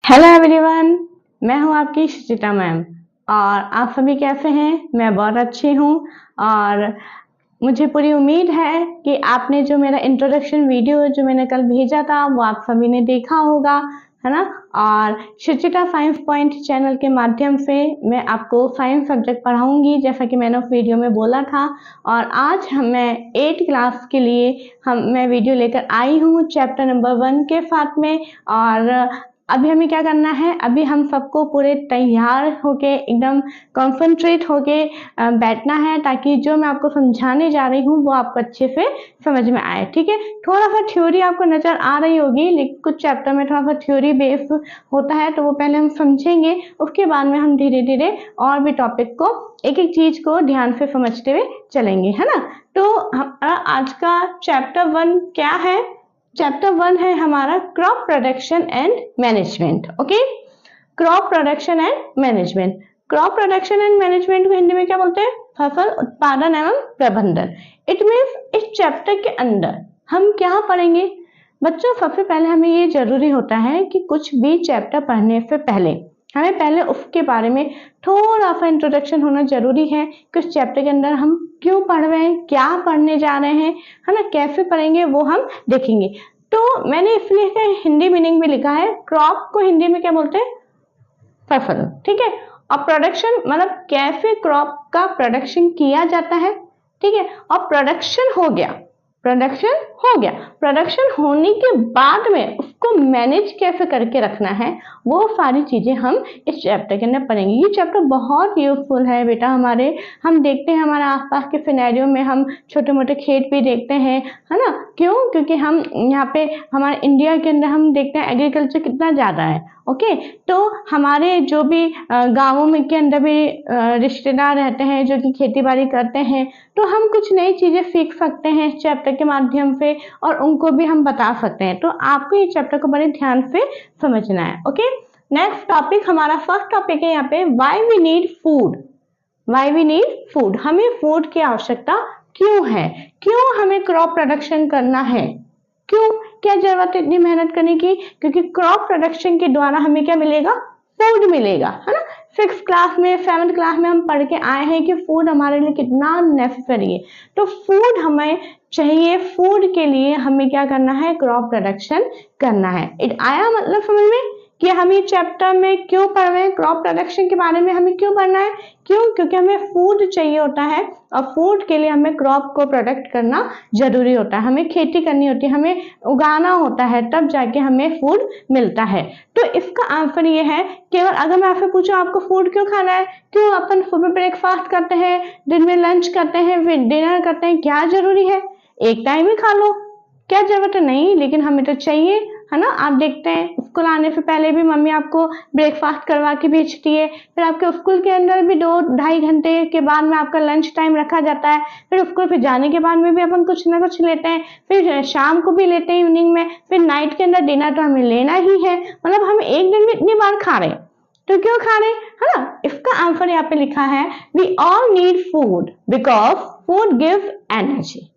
Hello everyone, मैं हूं आपकी सुचिता मैम। और आप सभी कैसे हैं? मैं बहुत अच्छी हूं और मुझे पूरी उम्मीद है कि आपने जो मेरा इंट्रोडक्शन वीडियो जो मैंने कल भेजा था वो आप सभी ने देखा होगा, है ना। और सुचिता साइंस पॉइंट चैनल के माध्यम से मैं आपको साइंस सब्जेक्ट पढ़ाऊंगी, जैसा कि मैंने उस वीडियो में बोला था। और आज मैं 8 क्लास के लिए मैं वीडियो लेकर आई हूँ चैप्टर नंबर 1 के साथ में। और अभी हमें क्या करना है, अभी हम सबको पूरे तैयार होके एकदम कॉन्सेंट्रेट होके बैठना है, ताकि जो मैं आपको समझाने जा रही हूँ वो आपको अच्छे से समझ में आए। ठीक है, थोड़ा सा थ्योरी आपको नजर आ रही होगी, लेकिन कुछ चैप्टर में थोड़ा सा थ्योरी बेस होता है, तो वो पहले हम समझेंगे, उसके बाद में हम धीरे धीरे और भी टॉपिक को एक एक चीज को ध्यान से समझते हुए चलेंगे, है ना। तो आज का चैप्टर 1 क्या है? चैप्टर 1 है हमारा crop production and management. Okay, crop production and management. Crop production and management को हिंदी में क्या बोलते हैं? फसल उत्पादन एवं प्रबंधन। इट मीन्स इस चैप्टर के अंदर हम क्या पढ़ेंगे बच्चों? सबसे पहले हमें ये जरूरी होता है कि कुछ भी चैप्टर पढ़ने से पहले हमें पहले उसके बारे में थोड़ा सा इंट्रोडक्शन होना जरूरी है कि उस चैप्टर के अंदर हम क्यों पढ़ रहे हैं, क्या पढ़ने जा रहे हैं, है ना, कैसे पढ़ेंगे वो हम देखेंगे। तो मैंने इसलिए हिंदी मीनिंग भी लिखा है। क्रॉप को हिंदी में क्या बोलते हैं? फसल। ठीक है, और प्रोडक्शन मतलब कैसे क्रॉप का प्रोडक्शन किया जाता है। ठीक है, और प्रोडक्शन हो गया, प्रोडक्शन होने के बाद में उसको मैनेज कैसे करके रखना है, वो सारी चीजें हम इस चैप्टर के अंदर पढ़ेंगे। ये चैप्टर बहुत यूजफुल है बेटा हमारे। हम देखते हैं हमारे आसपास के सिनेरियो में हम छोटे मोटे खेत भी देखते हैं, है ना। क्यों? क्योंकि हम यहाँ पे हमारे इंडिया के अंदर हम देखते हैं एग्रीकल्चर कितना ज्यादा है। ओके, तो हमारे जो भी गाँवों में के अंदर भी रिश्तेदार रहते हैं जो कि खेती बाड़ी करते हैं, तो हम कुछ नई चीजें सीख सकते हैं इस चैप्टर के माध्यम से और उनको भी हम बता सकते हैं। तो आपको ये चैप्टर को बड़े ध्यान से समझना है। ओके, नेक्स्ट टॉपिक हमारा फर्स्ट टॉपिक है यहाँ पे why we need food. Why we need food, हमें फूड की आवश्यकता क्यों है, क्यों हमें क्रॉप प्रोडक्शन करना है, क्यों, क्या जरूरत है इतनी मेहनत करने की? क्योंकि क्रॉप प्रोडक्शन के द्वारा हमें क्या मिलेगा? फूड मिलेगा, है ना। 6th क्लास में 7th क्लास में हम पढ़ के आए हैं कि फूड हमारे लिए कितना नेसेसरी है। तो फूड हमें चाहिए, फूड के लिए हमें क्या करना है? क्रॉप प्रोडक्शन करना है। आया मतलब समझ में कि हम ये चैप्टर में क्यों पढ़ रहे हैं? क्रॉप प्रोडक्शन के बारे में हमें क्यों पढ़ना है? क्यों? क्योंकि हमें फूड चाहिए होता है और फूड के लिए हमें क्रॉप को प्रोडक्ट करना जरूरी होता है, हमें खेती करनी होती है, हमें उगाना होता है, तब जाके हमें फूड मिलता है। तो इसका आंसर ये है, केवल अगर मैं आपसे पूछूं आपको फूड क्यों खाना है, क्यों अपन सुबह ब्रेकफास्ट करते हैं, दिन में लंच करते हैं, फिर डिनर करते हैं, क्या जरूरी है? एक टाइम ही खा लो, क्या जरूरत है? नहीं, लेकिन हमें तो चाहिए, है ना। आप देखते हैं स्कूल आने से पहले भी मम्मी आपको ब्रेकफास्ट करवा के भेजती है, फिर आपके स्कूल के अंदर भी 2-2.5 घंटे के बाद में आपका लंच टाइम रखा जाता है, फिर स्कूल पे जाने के बाद में भी अपन कुछ ना कुछ लेते हैं, फिर शाम को भी लेते हैं इवनिंग में, फिर नाइट के अंदर डिनर तो हमें लेना ही है। मतलब हम एक दिन में इतनी बार खा रहे हैं, तो क्यों खा रहे हैं, है ना। इसका आंसर यहाँ पे लिखा है, we all need food because food gives energy.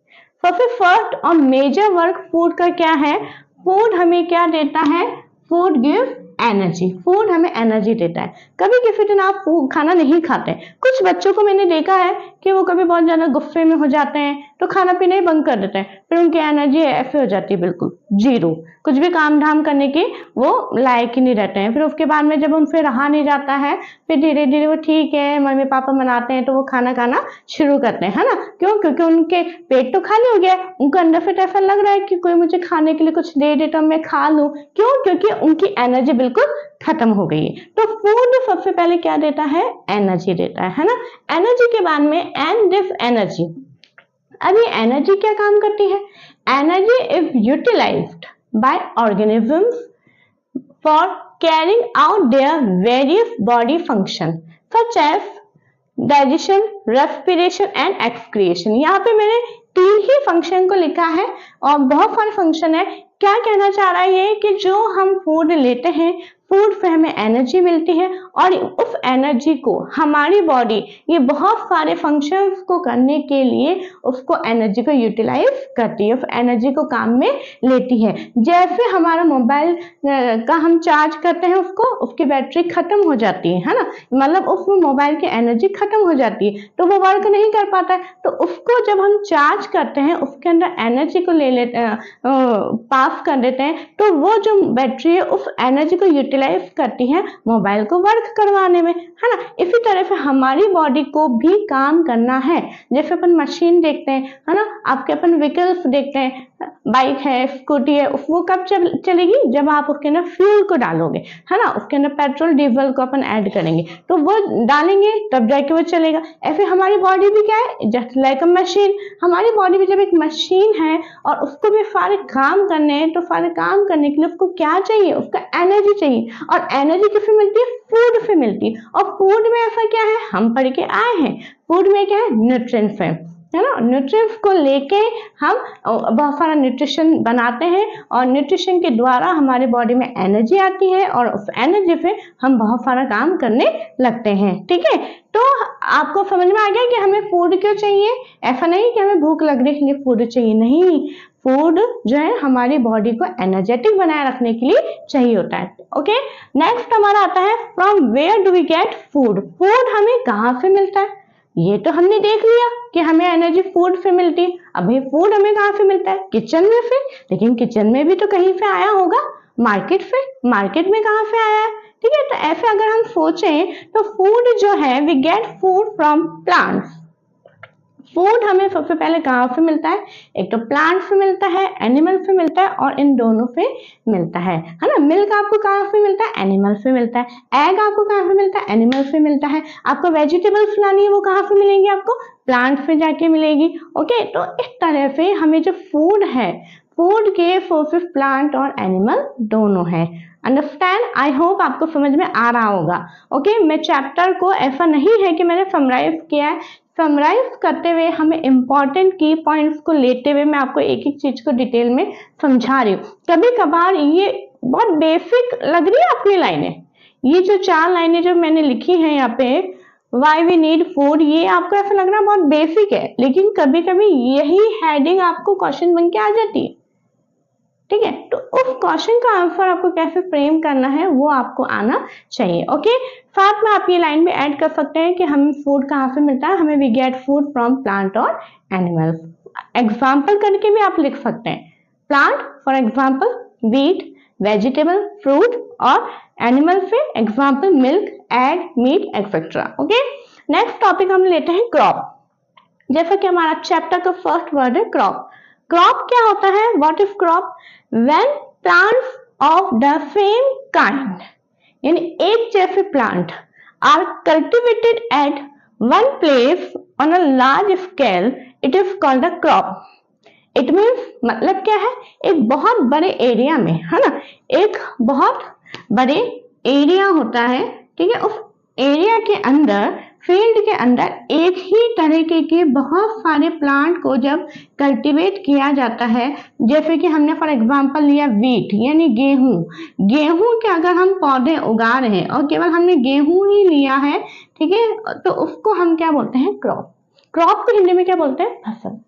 सबसे फर्स्ट और मेजर वर्क फूड का क्या है? फूड हमें क्या देता है? Food gives energy. फूड हमें एनर्जी देता है। कभी किसी दिन आप खाना नहीं खाते, कुछ बच्चों को मैंने देखा है कि वो कभी बहुत ज्यादा गुस्से में हो जाते हैं तो खाना पीना ही बंद कर देते हैं, फिर उनकी एनर्जी ऐसे हो जाती है बिल्कुल जीरो, कुछ भी काम धाम करने की वो लायक ही नहीं रहते हैं। फिर उसके बाद में जब उनसे रहा नहीं जाता है, फिर धीरे धीरे वो ठीक है मम्मी पापा मनाते हैं तो वो खाना खाना शुरू करते हैं, है ना। क्यों? क्योंकि उनके पेट तो खाली हो गया, उनको अंदर से ऐसा लग रहा है कि कोई मुझे खाने के लिए कुछ दे दे तो मैं खा लूं। क्यों? क्योंकि उनकी एनर्जी बिल्कुल खत्म हो गई है। तो फूड सबसे पहले क्या देता है? एनर्जी देता है ना। एनर्जी के बाद में एंड दिस एनर्जी, अब ये एनर्जी क्या काम करती है? Energy is utilised by organisms for carrying out their various body function such as digestion, respiration and excretion. यहाँ पे मैंने 3 ही फंक्शन को लिखा है और बहुत सारे फंक्शन है। क्या कहना चाह रहा है ये कि जो हम फूड लेते हैं, फूड से हमें एनर्जी मिलती है और उस एनर्जी को हमारी बॉडी ये बहुत सारे फंक्शंस को करने के लिए उसको एनर्जी को यूटिलाइज करती है, उस एनर्जी को काम में लेती है। जैसे हमारा मोबाइल का हम चार्ज करते हैं उसको, उसकी बैटरी खत्म हो जाती है ना, मतलब उस मोबाइल की एनर्जी खत्म हो जाती है तो वो वर्क नहीं कर पाता है। तो उसको जब हम चार्ज करते हैं उसके अंदर एनर्जी को ले लेते पास कर देते हैं तो वो जो बैटरी है उस एनर्जी को यूटिलाइज करती है मोबाइल को वर्क करवाने में, है ना। इसी तरह से हमारी बॉडी को भी काम करना है। जैसे अपन मशीन देखते हैं, है ना, आपके अपन व्हीकल्स देखते हैं, बाइक है, स्कूटी है, वो कब चलेगी, जब आप उसके अंदर फ्यूल को डालोगे, है ना, उसके अंदर पेट्रोल डीजल को अपन ऐड करेंगे तो वो डालेंगे तब जाके वो चलेगा। ऐसे हमारी बॉडी भी क्या है, जस्ट लाइक अ मशीन। हमारी बॉडी भी जब एक मशीन है और उसको भी सारे काम करने हैं तो सारे काम करने के लिए उसको क्या चाहिए, उसका एनर्जी चाहिए। और एनर्जी किससे मिलती है, फूड से मिलती है। और फूड में ऐसा क्या है, हम पढ़ के आए हैं, फूड में क्या है, न्यूट्रिएंट्स है ना। न्यूट्रिएंट्स को लेके हम बहुत सारा न्यूट्रिशन बनाते हैं और न्यूट्रिशन के द्वारा हमारे बॉडी में एनर्जी आती है और उस एनर्जी से हम बहुत सारा काम करने लगते हैं। ठीक है, तो आपको समझ में आ गया कि हमें फूड क्यों चाहिए। ऐसा नहीं कि हमें भूख लग रही है फूड चाहिए, नहीं, फूड जो है हमारी बॉडी को एनर्जेटिक बनाए रखने के लिए चाहिए होता है। ओके, नेक्स्ट हमारा आता है from where do we get food. Food हमें कहाँ से मिलता है, ये तो हमने देख लिया कि हमें एनर्जी फूड से मिलती है। अभी फूड हमें कहाँ से मिलता है, किचन में से। लेकिन किचन में भी तो कहीं से आया होगा, मार्केट से। मार्केट में कहाँ से आया है, ठीक है। तो ऐसे अगर हम सोचें तो फूड जो है, we get food from plants. Food हमें सबसे पहले कहाँ से मिलता है, एक तो प्लांट से मिलता है, एनिमल से मिलता है और इन दोनों से मिलता है ना। मिल्क आपको कहाँ से मिलता है, एनिमल से मिलता है। एग आपको कहाँ से मिलता है, एनिमल से मिलता है। आपको वेजिटेबल्स लानी है वो कहाँ से मिलेंगी, आपको प्लांट से जाके मिलेगी। ओके, तो इस तरह से हमें जो फूड है, फूड के सोर्सेस प्लांट और एनिमल दोनों है। अंडरस्टैंड, आई होप आपको समझ में आ रहा होगा। ओके, मैं चैप्टर को ऐसा नहीं है कि मैंने समराइज किया है, समराइज करते हुए हमें इंपॉर्टेंट की पॉइंट्स को लेते हुए मैं आपको एक एक चीज को डिटेल में समझा रही हूँ। कभी कभार ये बहुत बेसिक लग रही है अपनी लाइनें, ये जो 4 लाइनें जो मैंने लिखी है यहाँ पे, वाई वी नीड फूड, ये आपको ऐसा लग रहा है बहुत बेसिक है, लेकिन कभी कभी यही हेडिंग आपको क्वेश्चन बन के आ जाती है। ठीक है, तो उस क्वेश्चन का आंसर आपको कैसे फ्रेम करना है वो आपको आना चाहिए। ओके, साथ में आप ये लाइन में ऐड कर सकते हैं कि हमें फूड कहाँ से मिलता है, हमें we get food from plant और एनिमल्स। एग्जाम्पल करके भी आप लिख सकते हैं, plant for example wheat, vegetable, fruit, और एनिमल से example milk, egg, meat etcetera. Okay, next topic हम लेते हैं क्रॉप। जैसा कि हमारा चैप्टर का फर्स्ट वर्ड है क्रॉप। क्रॉप क्या होता है, what is crop, when plants of the same kind, यानी एक जैसे plant are cultivated at one place on a large scale, it is called a crop. It means, मतलब क्या है, एक बहुत बड़े एरिया में, है ना, एक बहुत बड़े एरिया होता है, ठीक है, उस एरिया के अंदर, फील्ड के अंदर एक ही तरीके के बहुत सारे प्लांट को जब कल्टीवेट किया जाता है, जैसे कि हमने फॉर एग्जांपल लिया वीट यानी गेहूं। गेहूं के अगर हम पौधे उगा रहे हैं और केवल हमने गेहूं ही लिया है, ठीक है, तो उसको हम क्या बोलते हैं, क्रॉप। क्रॉप को हिंदी में क्या बोलते हैं, फसल।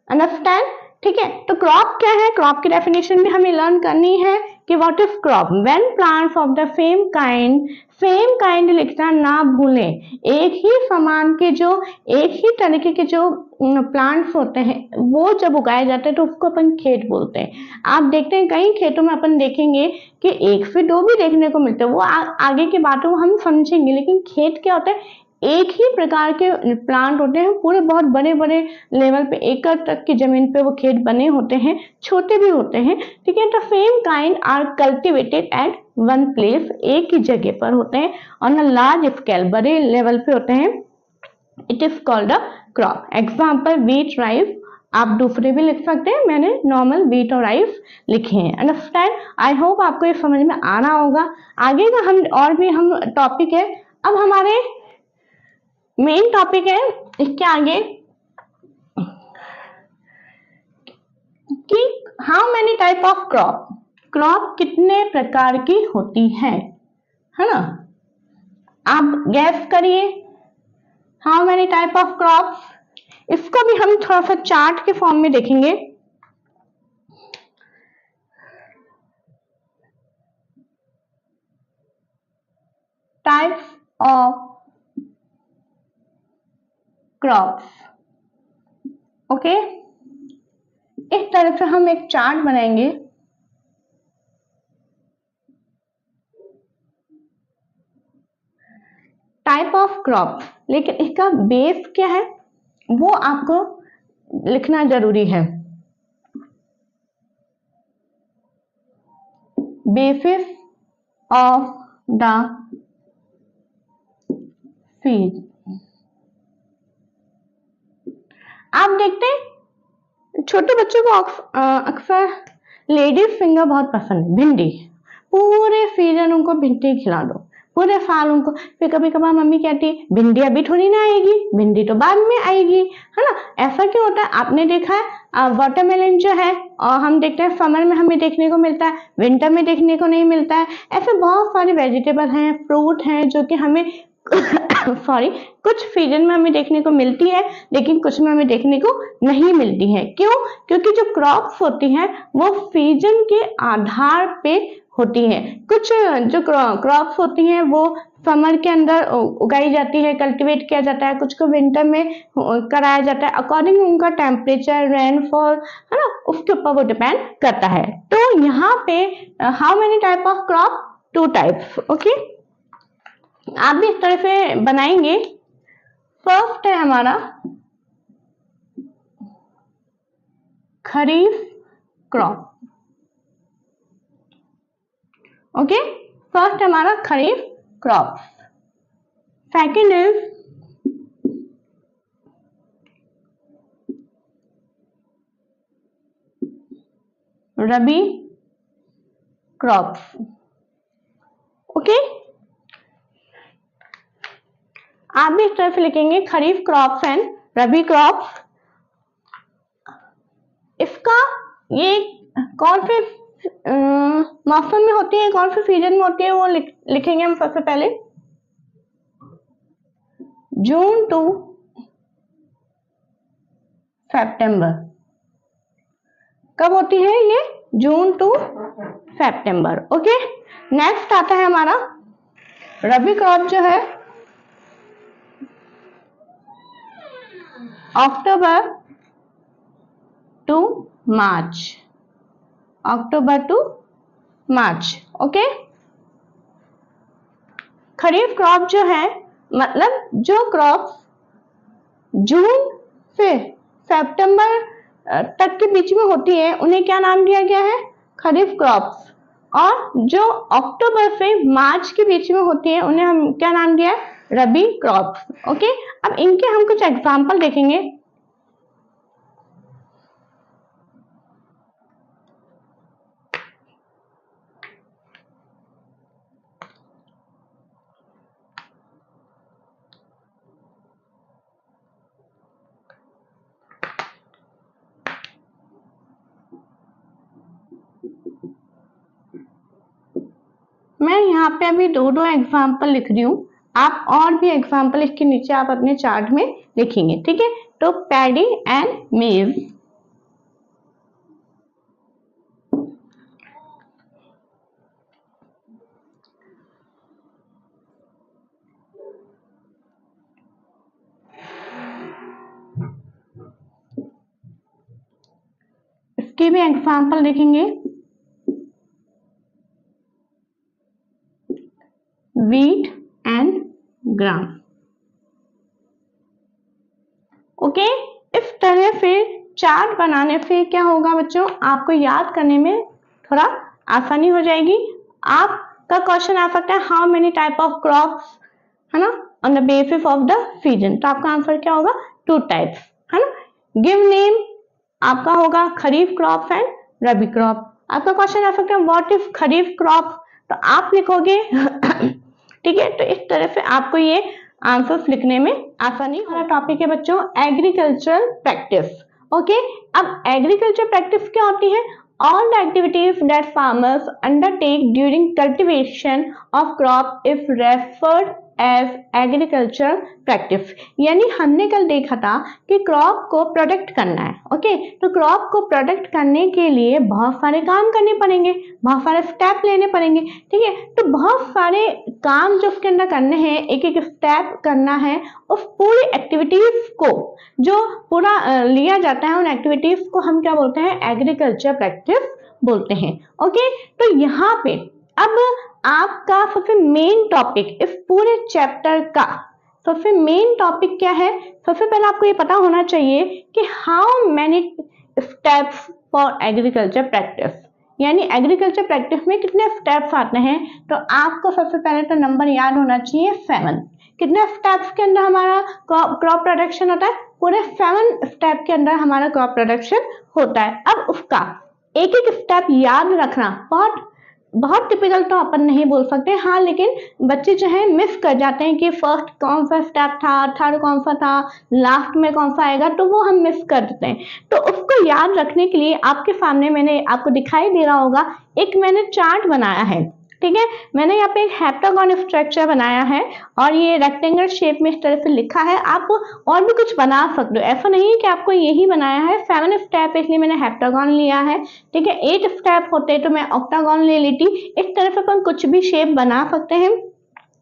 अंडरस्टैंड, ठीक है। तो क्रॉप क्या है, क्रॉप की डेफिनेशन भी हमें लर्न करनी है कि what is crop, when plants of the same kind, same kind लिखना ना भूलें, एक ही समान के जो, एक ही तरीके के जो प्लांट्स होते हैं वो जब उगाए जाते हैं तो उसको अपन खेत बोलते हैं। आप देखते हैं कई खेतों में अपन देखेंगे कि 1 से 2 भी देखने को मिलते हैं, वो आगे की बातों को हम समझेंगे, लेकिन खेत क्या होता है, एक ही प्रकार के प्लांट होते हैं, पूरे बहुत बड़े बड़े लेवल पे, एकड़ तक की जमीन पे वो खेत बने होते हैं, छोटे भी होते हैं, ठीक है। तो same kind are cultivated at one place, एक ही जगह पर होते हैं, ऑन अ लार्ज स्केल, बड़े लेवल पे होते हैं, it is called a crop. Example wheat, rice, आप दूसरे भी लिख सकते हैं, मैंने नॉर्मल वीट और राइस लिखे हैं। अंडरस्टैंड, आई होप आपको ये समझ में आ रहा होगा। आगे का हम और भी हम टॉपिक है, अब हमारे मेन टॉपिक है इसके आगे कि how many type of crop, crop कितने प्रकार की होती है। है ना। आप गैस करिए how many type of crops. इसको भी हम थोड़ा सा चार्ट के फॉर्म में देखेंगे। Types of crops, okay. इस तरह से हम एक चार्ट बनाएंगे। टाइप ऑफ क्रॉप, लेकिन इसका बेस क्या है वो आपको लिखना जरूरी है। Basis of the feed. आप देखते हैं छोटे बच्चों को अक्सर लेडीज फिंगर बहुत पसंद है, भिंडी। पूरे सीजन उनको भिंडी खिला दो, पूरे साल उनको। फिर कभी कभार मम्मी कहती भिंडी अभी थोड़ी ना आएगी, भिंडी तो बाद में आएगी, है ना। ऐसा क्यों होता है? आपने देखा है वाटरमेलन जो है और हम देखते हैं समर में हमें देखने को मिलता है, विंटर में देखने को नहीं मिलता है। ऐसे बहुत सारे वेजिटेबल हैं, फ्रूट हैं जो कि हमें सॉरी कुछ सीजन में हमें देखने को मिलती है, लेकिन कुछ में हमें देखने को नहीं मिलती है। क्यों? क्योंकि जो क्रॉप्स होती हैं वो सीजन के आधार पे होती हैं। कुछ जो क्रॉप्स होती हैं वो समर के अंदर उगाई जाती है, कल्टीवेट किया जाता है, कुछ को विंटर में कराया जाता है, अकॉर्डिंग उनका टेम्परेचर, रेनफॉल, है ना, उसके ऊपर वो डिपेंड करता है। तो यहाँ पे how many type of crop? 2 types, okay. आप भी इस तरह से बनाएंगे। फर्स्ट है हमारा खरीफ क्रॉप, ओके। फर्स्ट हमारा kharif crop. Second is rabi crops, okay. आप भी इस तरह से लिखेंगे kharif crops and rabi crops. इसका ये कौन से मौसम में होती है, कौन से सीजन में होती है वो लिखेंगे हम सबसे पहले। June to September. कब होती है ये? June to September, okay. Next आता है हमारा रबी क्रॉप जो है October to March, October to March, okay. Kharif crop जो है मतलब जो क्रॉप जून से सितंबर तक के बीच में होती है उन्हें क्या नाम दिया गया है? खरीफ क्रॉप्स। और जो अक्टूबर से मार्च के बीच में होती है उन्हें हम क्या नाम दिया है? रबी क्रॉप्स, ओके। अब इनके हम कुछ एग्जाम्पल देखेंगे। मैं यहाँ पे अभी 2 एग्जाम्पल लिख रही हूँ, आप और भी एग्जाम्पल इसके नीचे आप अपने चार्ट में लिखेंगे, ठीक है। तो पैडी एंड मेज, इसके भी एग्जाम्पल लिखेंगे। wheat and gram, okay. इस तरह से चार्ट बनाने से क्या होगा बच्चों, आपको याद करने में थोड़ा आसानी हो जाएगी। आपका क्वेश्चन आ सकता है how many type of crops, है ना, on the basis of the season. तो आपका आंसर क्या होगा? 2 टाइप्स, है ना। गिव नेम आपका होगा खरीफ क्रॉप एंड रबी क्रॉप। आपका क्वेश्चन आ सकता है व्हाट इज खरीफ क्रॉप, तो आप लिखोगे ठीक है। तो इस तरह से आपको ये आंसर्स लिखने में आसानी। हमारा टॉपिक है बच्चों एग्रीकल्चरल प्रैक्टिस, ओके। अब एग्रीकल्चर प्रैक्टिस क्या होती है? all the activities that farmers undertake during cultivation of crop is referred as agricultural practice। यानी हमने कल देखा था कि क्रॉप को प्रोडक्ट करना है, ओके, तो क्रॉप को प्रोडक्ट करने के लिए बहुत सारे काम करने पड़ेंगे, बहुत सारे स्टेप लेने पड़ेंगे, ठीक है। तो बहुत सारे काम जो उसके अंदर करने हैं, एक एक स्टेप करना है, उस पूरी एक्टिविटीज को जो पूरा लिया जाता है, उन एक्टिविटीज को हम क्या बोलते हैं, एग्रीकल्चर प्रैक्टिस बोलते हैं, ओके। तो यहाँ पे अब आपका सबसे मेन टॉपिक इस पूरे चैप्टर का सबसे मेन टॉपिक क्या है। सबसे पहले आपको ये पता होना चाहिए कि how many steps for agriculture practice, यानी एग्रीकल्चर प्रैक्टिस में कितने स्टेप्स आते हैं। तो आपको सबसे पहले तो नंबर याद होना चाहिए 7। कितने स्टेप्स के अंदर हमारा क्रॉप प्रोडक्शन होता है, पूरे 7 स्टेप के अंदर हमारा क्रॉप प्रोडक्शन होता है। अब उसका एक एक स्टेप याद रखना बहुत टिपिकल तो अपन नहीं बोल सकते, हाँ, लेकिन बच्चे जो है मिस कर जाते हैं कि फर्स्ट कौन सा स्टेप था, थर्ड कौन सा था, लास्ट में कौन सा आएगा, तो वो हम मिस कर देते हैं। तो उसको याद रखने के लिए आपके सामने मैंने आपको दिखाई दे रहा होगा, एक मैंने चार्ट बनाया है, ठीक है। मैंने यहाँ पे एक हेप्टागोन स्ट्रक्चर बनाया है और ये रेक्टेंगल शेप में इस तरह से लिखा है। आप और भी कुछ बना सकते हो, ऐसा नहीं है कि आपको यही बनाया है। 7 स्टेप इसलिए मैंने हेप्टागोन लिया है, ठीक है। 8 स्टेप होते तो मैं ऑक्टागोन ले लेती। इस तरह से अपन कुछ भी शेप बना सकते हैं,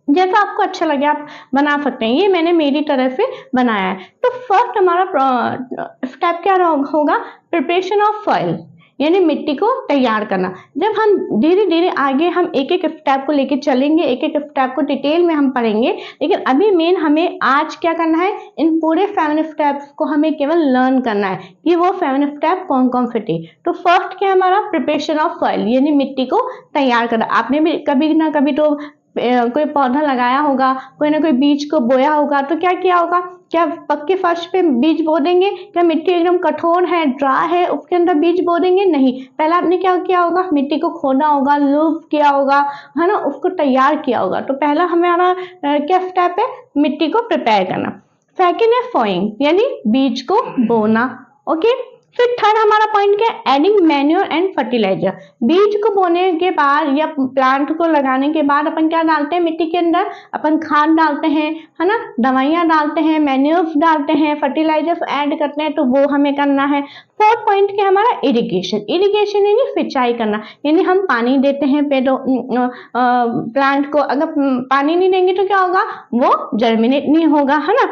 जैसा आपको अच्छा लगे आप बना सकते हैं। ये मैंने मेरी तरह से बनाया है। तो फर्स्ट हमारा स्टेप क्या होगा, प्रिपरेशन ऑफ सॉइल, यानी मिट्टी को तैयार करना। जब हम धीरे धीरे आगे हम एक एक स्टेप को लेके चलेंगे, एक एक स्टेप को डिटेल में हम पढ़ेंगे, लेकिन अभी मेन हमें आज क्या करना है, इन पूरे 7 स्टेप्स को हमें केवल लर्न करना है कि वो 7 स्टेप कौन कौन से थे। तो फर्स्ट क्या हमारा प्रिपरेशन ऑफ सॉइल, यानी मिट्टी को तैयार करना। आपने भी कभी ना कभी तो कोई पौधा लगाया होगा, कोई ना कोई बीज को बोया होगा, तो क्या किया होगा, क्या पक्के फर्श पे बीज बो देंगे, क्या मिट्टी एकदम कठोर है, ड्राई है, उसके अंदर बीज बो देंगे, नहीं। पहले आपने क्या किया होगा, मिट्टी को खोदा होगा, लूज किया होगा, है ना, उसको तैयार किया होगा। तो पहला हमारा क्या स्टेप है, मिट्टी को प्रिपेयर करना। सेकेंड है सोइंग, यानी बीज को बोना, ओके। फिर थर्ड हमारा पॉइंट क्या है, एडिंग मैन्योर एंड फर्टिलाइजर। बीज को बोने के बाद या प्लांट को लगाने के बाद अपन क्या डालते हैं मिट्टी के अंदर, अपन खाद डालते हैं, है ना, दवाइयां डालते हैं, मैन्योर्स डालते हैं, फर्टिलाइजर्स ऐड करते हैं, तो वो हमें करना है। फोर्थ पॉइंट क्या हमारा, इरिगेशन। इरिगेशन यानी सिंचाई करना, यानी हम पानी देते हैं पेड़ों प्लांट को। अगर पानी नहीं देंगे तो क्या होगा, वो जर्मिनेट नहीं होगा, है ना।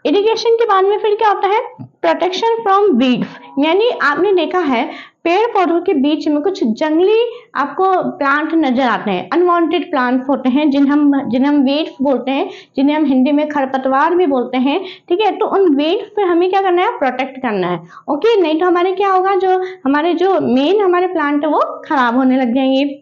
इरिगेशन के बाद में फिर क्या होता है, प्रोटेक्शन फ्रॉम वीड्स, यानी आपने देखा है पेड़ पौधों के बीच में कुछ जंगली आपको प्लांट नजर आते हैं, अनवांटेड प्लांट्स होते हैं, जिन्हें हम वीड्स बोलते हैं, जिन्हें हम हिंदी में खरपतवार भी बोलते हैं, ठीक है। तो उन वीड्स पे हमें क्या करना है, प्रोटेक्ट करना है, ओके। नहीं तो हमारे क्या होगा, जो मेन हमारे प्लांट है वो खराब होने लग जाएंगे।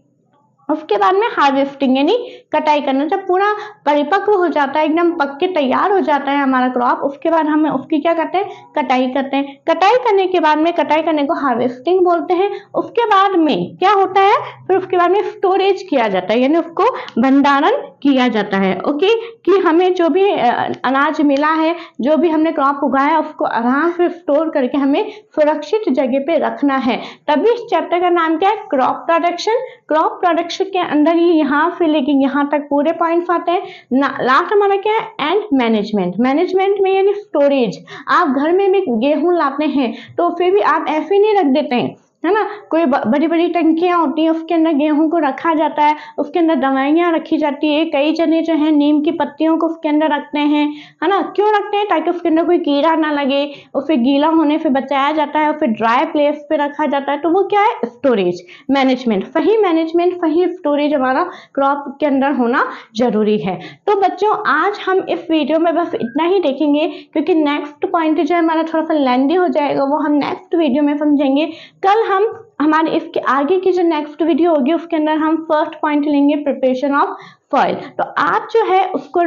उसके बाद में हार्वेस्टिंग यानी कटाई करना। जब पूरा परिपक्व हो जाता है, एकदम पक के तैयार हो जाता है हमारा क्रॉप, उसके बाद हम उसकी क्या करते हैं, कटाई करते हैं। कटाई करने के बाद में, कटाई करने को हार्वेस्टिंग बोलते हैं। उसके बाद में क्या होता है, फिर उसके बाद में स्टोरेज किया जाता है, यानी उसको भंडारण किया जाता है, ओके। कि हमें जो भी अनाज मिला है, जो भी हमने क्रॉप उगाया, उसको आराम से स्टोर करके हमें सुरक्षित जगह पे रखना है। तभी इस चैप्टर का नाम क्या है, क्रॉप प्रोडक्शन। क्रॉप प्रोडक्शन के अंदर ही यहाँ से लेके यहाँ तक पूरे पॉइंट्स आते हैं। लास्ट हमारा क्या है, एंड मैनेजमेंट। मैनेजमेंट में यानी स्टोरेज। आप घर में भी गेहूं लाते हैं तो फिर भी आप ऐसे नहीं रख देते हैं, है ना। कोई बड़ी बड़ी टंकियां होती हैं, उसके अंदर गेहूं को रखा जाता है, उसके अंदर दवाइयां रखी जाती है। कई जने जो है नीम की पत्तियों को उसके अंदर रखते हैं, है ना। क्यों रखते हैं, ताकि उसके अंदर कोई कीड़ा ना लगे, उसे गीला होने से बचाया जाता है, फिर ड्राई प्लेस पे रखा जाता है। तो वो क्या है, स्टोरेज मैनेजमेंट। सही मैनेजमेंट, सही स्टोरेज हमारा क्रॉप के अंदर होना जरूरी है। तो बच्चों आज हम इस वीडियो में बस इतना ही देखेंगे, क्योंकि नेक्स्ट पॉइंट जो है हमारा थोड़ा सा लेंदी हो जाएगा, वो हम नेक्स्ट वीडियो में समझेंगे। कल हम हमारे इसके आगे की जो नेक्स्ट वीडियो होगी उसके अंदर हम फर्स्ट पॉइंट लेंगे, प्रिपरेशन ऑफ सॉइल। तो आप जो है उसको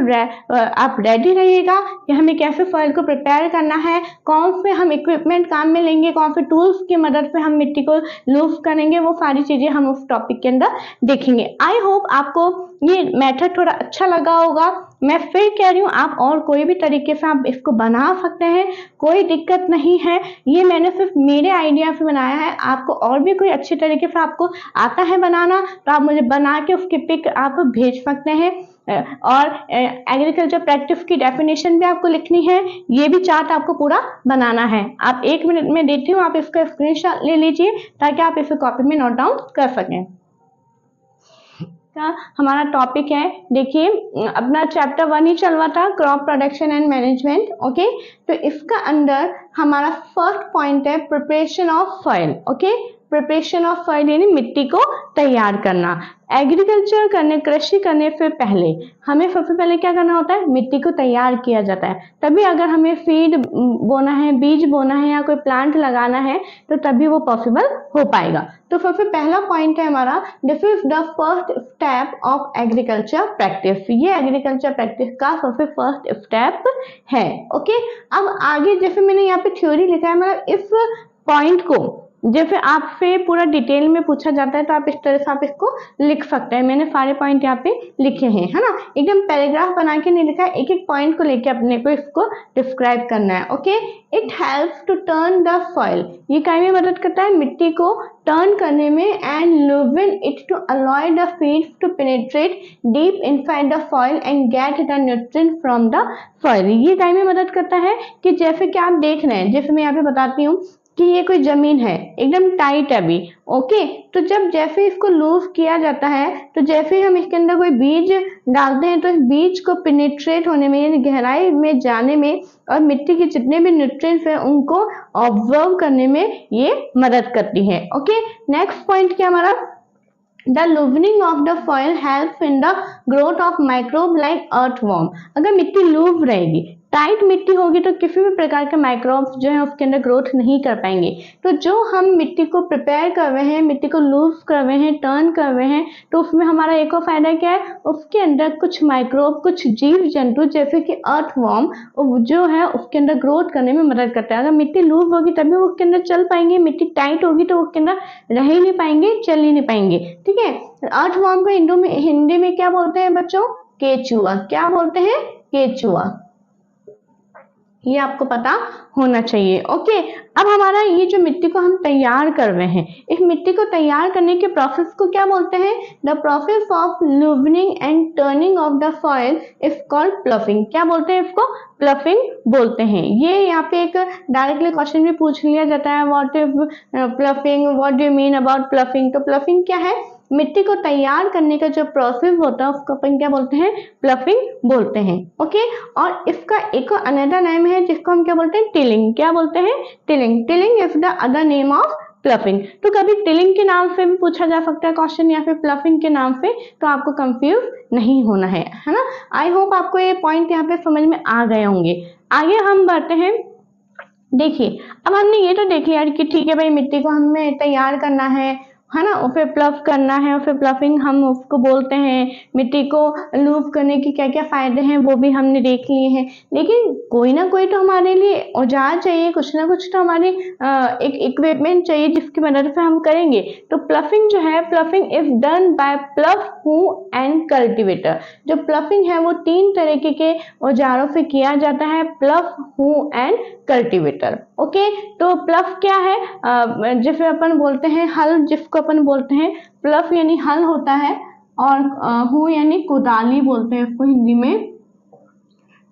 आप रेडी रहिएगा कि हमें कैसे सॉइल को प्रिपेयर करना है, कौन से हम इक्विपमेंट काम में लेंगे, कौन से टूल्स की मदद से हम मिट्टी को लूज करेंगे, वो सारी चीजें हम उस टॉपिक के अंदर देखेंगे। आई होप आपको ये मेथड थोड़ा अच्छा लगा होगा, मैं फिर कह रही हूँ, आप और कोई भी तरीके से आप इसको बना सकते हैं, कोई दिक्कत नहीं है। ये मैंने सिर्फ मेरे आइडिया से बनाया है, आपको और भी कोई अच्छे तरीके से आपको आता है बनाना तो आप मुझे बना के उसकी पिक आप भेज सकते हैं। और एग्रीकल्चर प्रैक्टिस की डेफिनेशन भी आपको लिखनी है, ये भी चार्ट आपको पूरा बनाना है। आप 1 मिनट में देती हूँ, आप इसका स्क्रीनशॉट ले लीजिए ताकि आप इसे कॉपी में नोट डाउन कर सकें। का हमारा टॉपिक है, देखिए अपना चैप्टर 1 ही चल रहा था, crop production and management. Okay, तो इसका अंदर हमारा फर्स्ट पॉइंट है preparation of soil. Okay, preparation of soil यानी मिट्टी को तैयार करना। एग्रीकल्चर करने, कृषि करने से पहले हमें सबसे पहले क्या करना होता है, मिट्टी को तैयार किया जाता है। तभी अगर हमें सीड बोना है, बीज बोना है या कोई प्लांट लगाना है तो तभी वो पॉसिबल हो पाएगा। तो सबसे पहला पॉइंट है हमारा, this is the first step of agriculture practice. ये एग्रीकल्चर प्रैक्टिस का सबसे फर्स्ट स्टेप है। ओके, अब आगे जैसे मैंने यहाँ पे थ्योरी लिखा है, मतलब इस पॉइंट को जैसे आपसे पूरा डिटेल में पूछा जाता है तो आप इस तरह से आप इसको लिख सकते हैं। मैंने सारे पॉइंट यहाँ पे लिखे हैं, है ना, एकदम पैराग्राफ बना के नहीं लिखा है, एक एक पॉइंट को लेके अपने को इसको डिस्क्राइब करना है। Okay, it helps to turn the soil, ये काय में मदद करता है, मिट्टी को टर्न करने में, and loosen it to allow the seeds to penetrate deep inside the soil and get the nutrient from the soil. ये काय में मदद करता है कि जैसे कि आप देख रहे हैं, जैसे मैं यहाँ पे बताती हूँ कि ये कोई जमीन है एकदम टाइट है अभी। ओके, तो जब जैसे इसको लूज किया जाता है तो जैसे हम इसके अंदर कोई बीज डालते हैं तो इस बीज को पेनिट्रेट होने में यानी गहराई में जाने में और मिट्टी के जितने भी न्यूट्रिएंट्स हैं उनको ऑब्जर्व करने में ये मदद करती है। ओके, नेक्स्ट पॉइंट क्या हमारा, The loosening of the soil helps in the growth of microbe like earthworm। अगर मिट्टी लूज रहेगी, टाइट मिट्टी होगी तो किसी भी प्रकार के माइक्रोब्स जो है उसके अंदर ग्रोथ नहीं कर पाएंगे। तो जो हम मिट्टी को प्रिपेयर कर रहे हैं, मिट्टी को लूज कर रहे हैं, टर्न कर रहे हैं, तो उसमें हमारा एक और फायदा क्या है, उसके अंदर कुछ माइक्रोब, कुछ जीव जंतु जैसे कि अर्थवर्म जो है उसके अंदर ग्रोथ करने में मदद करता है। अगर मिट्टी लूज होगी तभी वो उसके अंदर चल पाएंगे, मिट्टी टाइट होगी तो उसके अंदर रह ही नहीं पाएंगे, चल ही नहीं पाएंगे। ठीक है, अर्थवर्म को हिंदी में क्या बोलते हैं बच्चों, केचुआ। क्या बोलते हैं, केचुआ। ये आपको पता होना चाहिए। ओके, अब हमारा ये जो मिट्टी को हम तैयार कर रहे हैं, इस मिट्टी को तैयार करने के प्रोसेस को क्या बोलते हैं, the process of loosening and turning of the soil is called ploughing. क्या बोलते हैं इसको, प्लफिंग बोलते हैं। ये यहाँ पे एक डायरेक्टली क्वेश्चन भी पूछ लिया जाता है, what is ploughing, what do you mean about ploughing. तो प्लफिंग क्या है, मिट्टी को तैयार करने का जो प्रोसेस होता है उसको अपन क्या बोलते हैं, प्लफिंग बोलते हैं। ओके, और इसका एक अनदर नेम है जिसको हम क्या बोलते हैं, टिलिंग। क्या बोलते हैं, tilling. Tilling is the other name of ploughing. तो कभी टिलिंग के नाम से भी पूछा जा सकता है क्वेश्चन या फिर प्लफिंग के नाम से, तो आपको कंफ्यूज नहीं होना है ना। आई होप आपको ये पॉइंट यहाँ पे समझ में आ गए होंगे। आगे हम बढ़ते हैं। देखिए, अब हमने ये तो देख लिया कि ठीक है भाई, मिट्टी को हमें तैयार करना है ना, और फिर प्लफ करना है, और फिर प्लफिंग हम उसको बोलते हैं। मिट्टी को लूप करने के क्या क्या फायदे हैं वो भी हमने देख लिए हैं। लेकिन कोई ना कोई तो हमारे लिए औजार चाहिए, कुछ ना कुछ तो हमारे एक इक्विपमेंट चाहिए जिसकी मदद से हम करेंगे। तो प्लफिंग जो है, ploughing is done by प्लफ, who and cultivator. जो प्लफिंग है वो 3 तरीके के औजारों से किया जाता है, प्लफ, हू एंड कल्टिवेटर। ओके, तो प्लफ क्या है, जिसे अपन बोलते हैं हल, जिसको अपन बोलते हैं प्लफ यानी हल होता है, और हू यानी कुदाली बोलते हैं इसको हिंदी में।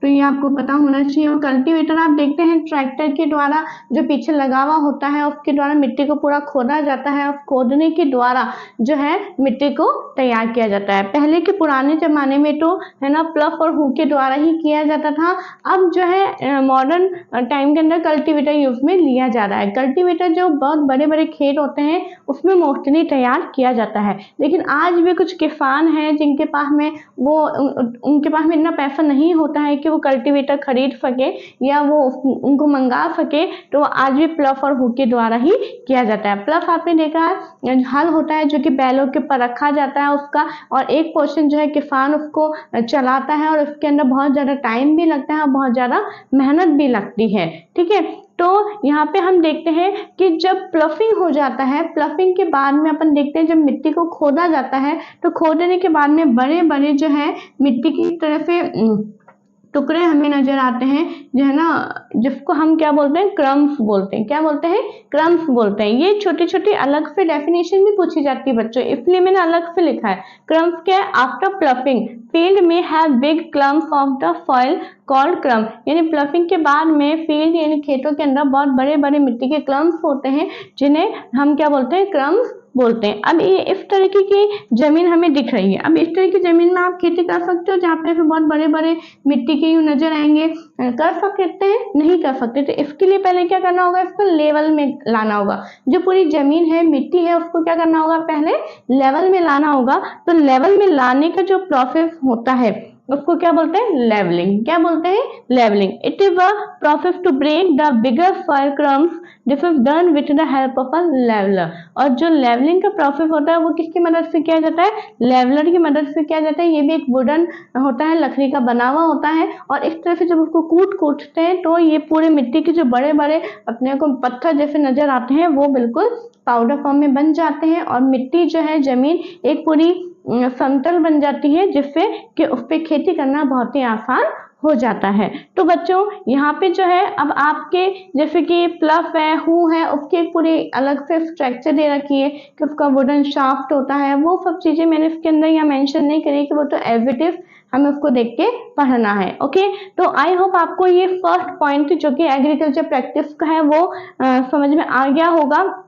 तो ये आपको पता होना चाहिए। और कल्टीवेटर आप देखते हैं ट्रैक्टर के द्वारा जो पीछे लगा हुआ होता है उसके द्वारा मिट्टी को पूरा खोदा जाता है, और खोदने के द्वारा जो है मिट्टी को तैयार किया जाता है। पहले के पुराने जमाने में तो है ना प्लफ और हू के द्वारा ही किया जाता था। अब जो है मॉडर्न टाइम के अंदर कल्टीवेटर यूज में लिया जा रहा है। कल्टीवेटर जो बहुत बड़े बड़े खेत होते हैं उसमें मोस्टली तैयार किया जाता है। लेकिन आज भी कुछ किसान हैं जिनके पास में उनके पास में इतना पैसा नहीं होता है कि वो कल्टीवेटर खरीद सके या वो उनको मंगा सके, तो वो आज भी प्लफ और हू के द्वारा ही किया जाता है। प्लफ आपने देखा है हल होता है जो कि बैलों के ऊपर रखा जाता है उसका, और एक पोर्शन जो है किसान उसको चलाता है, और उसके अंदर बहुत ज्यादा टाइम भी लगता है और बहुत ज्यादा मेहनत भी लगती है। ठीक है, तो यहाँ पे हम देखते हैं कि जब प्लफिंग हो जाता है, प्लफिंग के बाद में अपन देखते हैं जब मिट्टी को खोदा जाता है तो खोदने के बाद में बड़े बड़े जो है मिट्टी की तरह से टुकड़े हमें नजर आते हैं, जो है ना, जिसको हम क्या बोलते हैं, क्रम्स बोलते हैं। क्या बोलते हैं? क्रम्स बोलते हैं। ये छोटी छोटी अलग से डेफिनेशन भी पूछी जाती है बच्चों, इसलिए मैंने अलग से लिखा है। क्रम्स क्या है? आफ्टर प्लफिंग फील्ड में have big clumps of the soil called क्रम, यानी प्लफिंग के बाद में फील्ड यानी खेतों के अंदर बहुत बड़े बड़े मिट्टी के क्लम्स होते हैं, जिन्हें हम क्या बोलते हैं? क्रम्स बोलते हैं। अब ये इस तरीके की जमीन हमें दिख रही है। अब इस तरह की जमीन में आप खेती कर सकते हो जहाँ पे बहुत बड़े बड़े मिट्टी के यूं नजर आएंगे? कर सकते हैं? नहीं कर सकते। तो इसके लिए पहले क्या करना होगा? इसको लेवल में लाना होगा। जो पूरी जमीन है, मिट्टी है, उसको क्या करना होगा? पहले लेवल में लाना होगा। तो लेवल में लाने का जो प्रोसेस होता है उसको क्या बोलते हैं? लेवलिंग। क्या बोलते हैं? Levelling. It is a process to break the bigger soil crumbs, this is done with the help of a leveller. और जो लेवलिंग का प्रोसेस होता है वो किसकी मदद से किया जाता है? लेवलर की मदद से किया जाता है। ये भी एक वुडन होता है, लकड़ी का बना हुआ होता है, और इस तरह से जब उसको कूटते हैं तो ये पूरे मिट्टी के जो बड़े बड़े अपने को पत्थर जैसे नजर आते हैं वो बिल्कुल पाउडर फॉर्म में बन जाते हैं, और मिट्टी जो है, जमीन एक पूरी समतल बन जाती है, जिससे कि उस पे खेती करना बहुत ही आसान हो जाता है। तो बच्चों यहाँ पे जो है अब आपके जैसे कि प्लफ है, हु है, उसकी एक पूरी अलग से स्ट्रक्चर दे रखी है कि उसका वुडन शाफ्ट होता है। वो सब चीजें मैंने इसके अंदर यहाँ मेंशन नहीं करी कि वो तो एज इट इज हमें उसको देख के पढ़ना है। ओके, तो आई होप आपको ये फर्स्ट पॉइंट जो कि एग्रीकल्चर प्रैक्टिस का है वो समझ में आ गया होगा।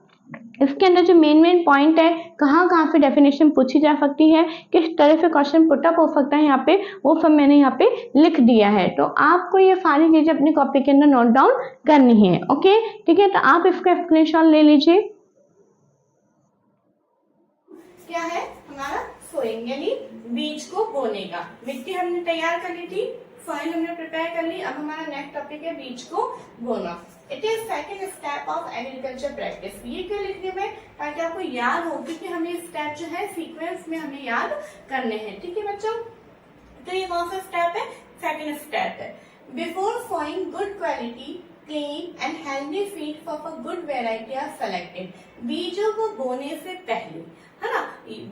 इसके अंदर जो मेन पॉइंट है, कहाँ से डेफिनेशन पूछी जा सकती है, किस तरह से क्वेश्चन पुटअप हो सकता है यहाँ पे, वो सब मैंने यहाँ पे लिख दिया है। तो आपको ये सारी चीजें अपनी कॉपी के अंदर नोट डाउन करनी है। ओके, ठीक है, तो आप इसका स्क्रीनशॉट ले लीजिए। क्या है हमारा? सोइंग, यानी बीज को बोने का। मिट्टी हमने तैयार कर ली थी, सॉइल हमने प्रिपेयर कर ली। अब हमारा नेक्स्ट टॉपिक है बीज को बोना। It is second step of agriculture practice. ये क्यों लिखने में? ताकि आपको याद हो, क्योंकि हमें स्टेप जो है सीक्वेंस में हमें याद करने हैं। ठीक है बच्चों, तो ये कौन सा स्टेप है? सेकेंड स्टेप है। Before sowing good quality clean and healthy seeds of a good variety are selected. बीजों को बोने से पहले, है ना,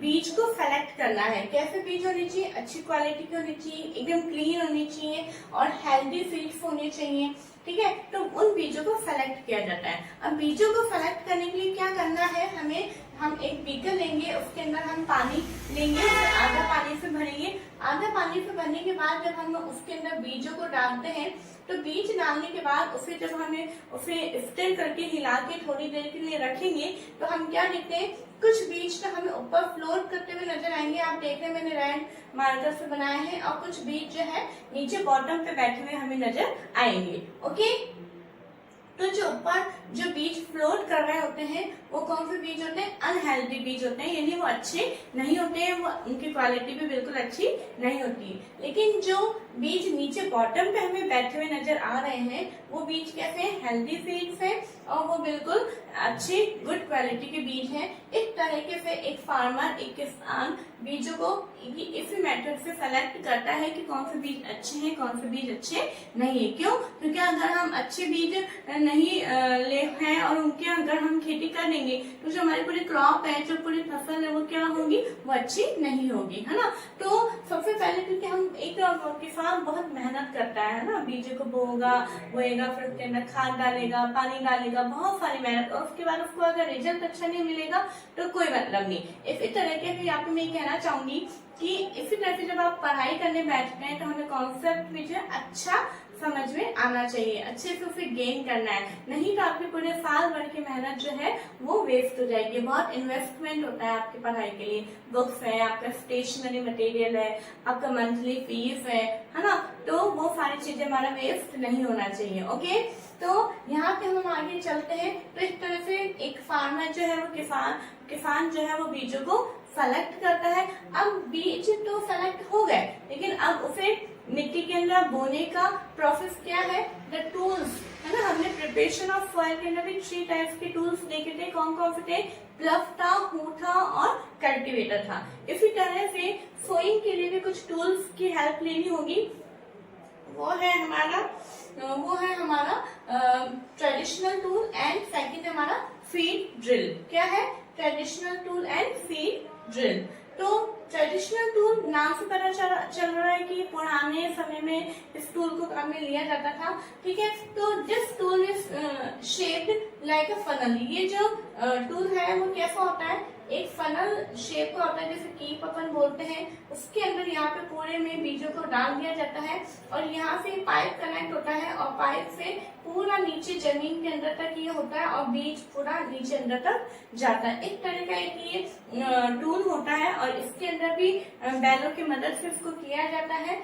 बीज को सेलेक्ट करना है। कैसे बीज होने चाहिए? अच्छी क्वालिटी के होने चाहिए, एकदम क्लीन होनी चाहिए, और हेल्दी सीड्स होने चाहिए। ठीक है, तो उन बीजों को सेलेक्ट किया जाता है। अब बीजों को सेलेक्ट करने के लिए क्या करना है हमें? हम एक बीकर लेंगे, उसके अंदर हम पानी लेंगे, आधा पानी से भरेंगे। आधा पानी से भरने के बाद जब हम उसके अंदर बीजों को डालते हैं, तो बीज डालने के बाद उसे जब हमें उसे स्टिर करके हिला के थोड़ी देर के लिए रखेंगे, तो हम क्या देखते हैं? कुछ बीज तो हमें ऊपर फ्लोट करते हुए नजर आएंगे। आप देख रहे हैं मैंने रेड मार्कर से बनाए हैं, और कुछ बीज जो है नीचे बॉटम पे बैठे हुए हमें नजर आएंगे। ओके, तो जो ऊपर जो बीज फ्लोट कर रहे होते हैं वो कौन से बीज होते हैं? अनहेल्दी बीज होते हैं, यानी वो अच्छे नहीं होते हैं, वो उनकी क्वालिटी भी बिल्कुल अच्छी नहीं होती है। लेकिन जो बीज नीचे बॉटम पे हमें बैठे हुए नजर आ रहे हैं वो बीज कैसे हैं? हेल्दी सीड्स हैं, और वो बिल्कुल अच्छी गुड क्वालिटी के बीज हैं। इस तरीके से एक फार्मर, एक किसान बीजों को इस मेथड से सेलेक्ट करता है कि कौन से बीज अच्छे हैं, कौन से बीज अच्छे नहीं है। क्यों? क्योंकि अगर हम अच्छे बीज नहीं ले हैं और उनके अगर हम खेती कर देंगे तो जो हमारी पूरी क्रॉप है, जो पूरी फसल है, वो क्या होगी? वो अच्छी नहीं होगी, है ना। तो सबसे पहले क्योंकि हम एक किसान बहुत मेहनत करता है ना, बीजों को बोएगा, फिर उसके अंदर खाद डालेगा, पानी डालेगा, बहुत सारी मेहनत, और उसके बाद उसको अगर रिजल्ट अच्छा नहीं मिलेगा तो कोई मतलब नहीं। इसी तरीके से यहाँ पे मैं कहना चाहूंगी कि इसी तरह से जब आप पढ़ाई करने बैठते हैं तो हमें कॉन्सेप्ट भी जो है अच्छा समझ में आना चाहिए, अच्छे से उसे गेन करना है। नहीं तो आपकी पूरे साल भर की मेहनत जो है वो वेस्ट हो जाएगी। बहुत इन्वेस्टमेंट होता है आपकी पढ़ाई के लिए, बुक्स है, आपका स्टेशनरी मटेरियल है, आपका मंथली फीस है ना, तो वो सारी चीजें हमारा वेस्ट नहीं होना चाहिए। ओके, तो यहाँ पे हम आगे चलते हैं। तो इस तरह से एक फार्मर जो है वो किसान जो है वो बीजों को सेलेक्ट करता है। अब बीज तो सेलेक्ट हो गए, लेकिन अब उसे मिट्टी के अंदर बोने का प्रोसेस क्या है? द टूल्स, है ना। हमने प्रिपरेशन ऑफ सॉइल के अंदर भी 3 टाइप्स के टूल्स देखे थे। कौन कौन से थे? प्लफ था, हू था और कल्टीवेटर था। इसी तरह से सोइंग के लिए भी कुछ टूल्स की हेल्प लेनी होगी। वो है हमारा ट्रेडिशनल टूल एंड सेकंड है हमारा फीड ड्रिल। क्या है? Traditional tool and feed drill. तो ट्रेडिशनल टूल नाम से पता चल रहा है कि पुराने समय में इस टूल को काम में लिया जाता था। ठीक है, तो this tool is shaped like a funnel. ये जो टूल है वो कैसा होता है? एक फनल शेप का होता है, जैसे कीप अपन बोलते हैं। उसके अंदर यहाँ पे पूरे में बीजों को डाल दिया जाता है और यहाँ से पाइप कनेक्ट होता है और पाइप से पूरा नीचे जमीन के अंदर तक ये होता है और बीज पूरा नीचे अंदर तक जाता है। एक तरह का एक ये टूल होता है और इसके अंदर भी बैलों की मदद से इसको किया जाता है।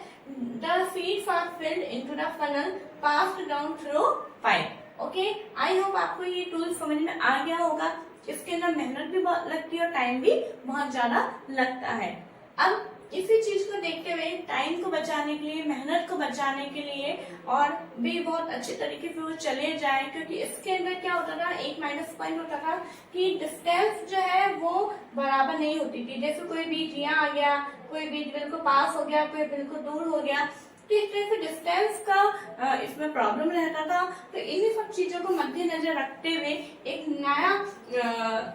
The seeds are filled into the funnel passed down through pipe. Okay, I hope आपको ये टूल समझ में आ गया होगा। इसके अंदर मेहनत भी बहुत लगती है और टाइम भी बहुत ज्यादा लगता है। अब इसी चीज को देखते हुए टाइम को बचाने के लिए, मेहनत को बचाने के लिए और भी बहुत अच्छे तरीके से वो चले जाए, क्योंकि इसके अंदर क्या होता था, एक माइनस पॉइंट होता था कि डिस्टेंस जो है वो बराबर नहीं होती थी। जैसे कोई बीज यहाँ आ गया, कोई बीज बिल्कुल पास हो गया, कोई बिल्कुल दूर हो गया, तो इस तरह से डिस्टेंस का इसमें प्रॉब्लम रहता था। तो इन्हीं सब चीजों को मद्देनजर रखते हुए एक नया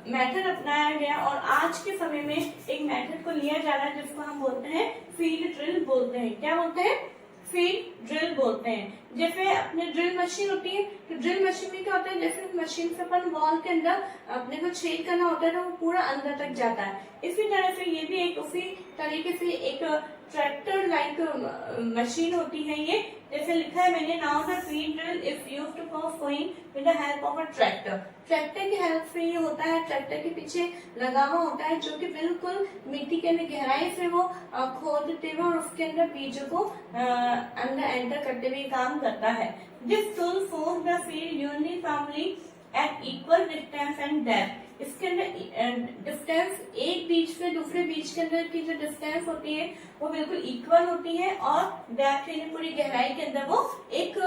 मेथड अपनाया गया और आज के समय में एक मेथड को लिया जा रहा है जिसको हम बोलते हैं फील्ड ड्रिल बोलते हैं। क्या बोलते हैं? फील्ड ड्रिल बोलते हैं। जैसे अपने ड्रिल मशीन होती है, तो ड्रिल मशीन में क्या होता है, जैसे मशीन से अपन वॉल के अंदर अपने को छेद करना होता है तो वो पूरा अंदर तक जाता है। इसी तरह से ये भी एक उसी तरीके से एक ट्रैक्टर लाइक मशीन होती है ये। जैसे लिखा है मैंने, now the field drill is used for sowing with the help of a tractor. Tractor की हेल्प से ये होता है, ट्रैक्टर के पीछे लगा हुआ होता है जो कि बिल्कुल मिट्टी के अंदर गहराई से वो खोदते हुए और उसके अंदर बीजों को अंदर एंटर करते हुए काम करता है। This tool force the field uniformly eight equal distance and depth. इसके अंदर डिस्टेंस एक बीज से दूसरे बीज के अंदर की जो डिस्टेंस होती है वो बिल्कुल इक्वल होती है और डेप्थ यानी पूरी गहराई के अंदर वो एक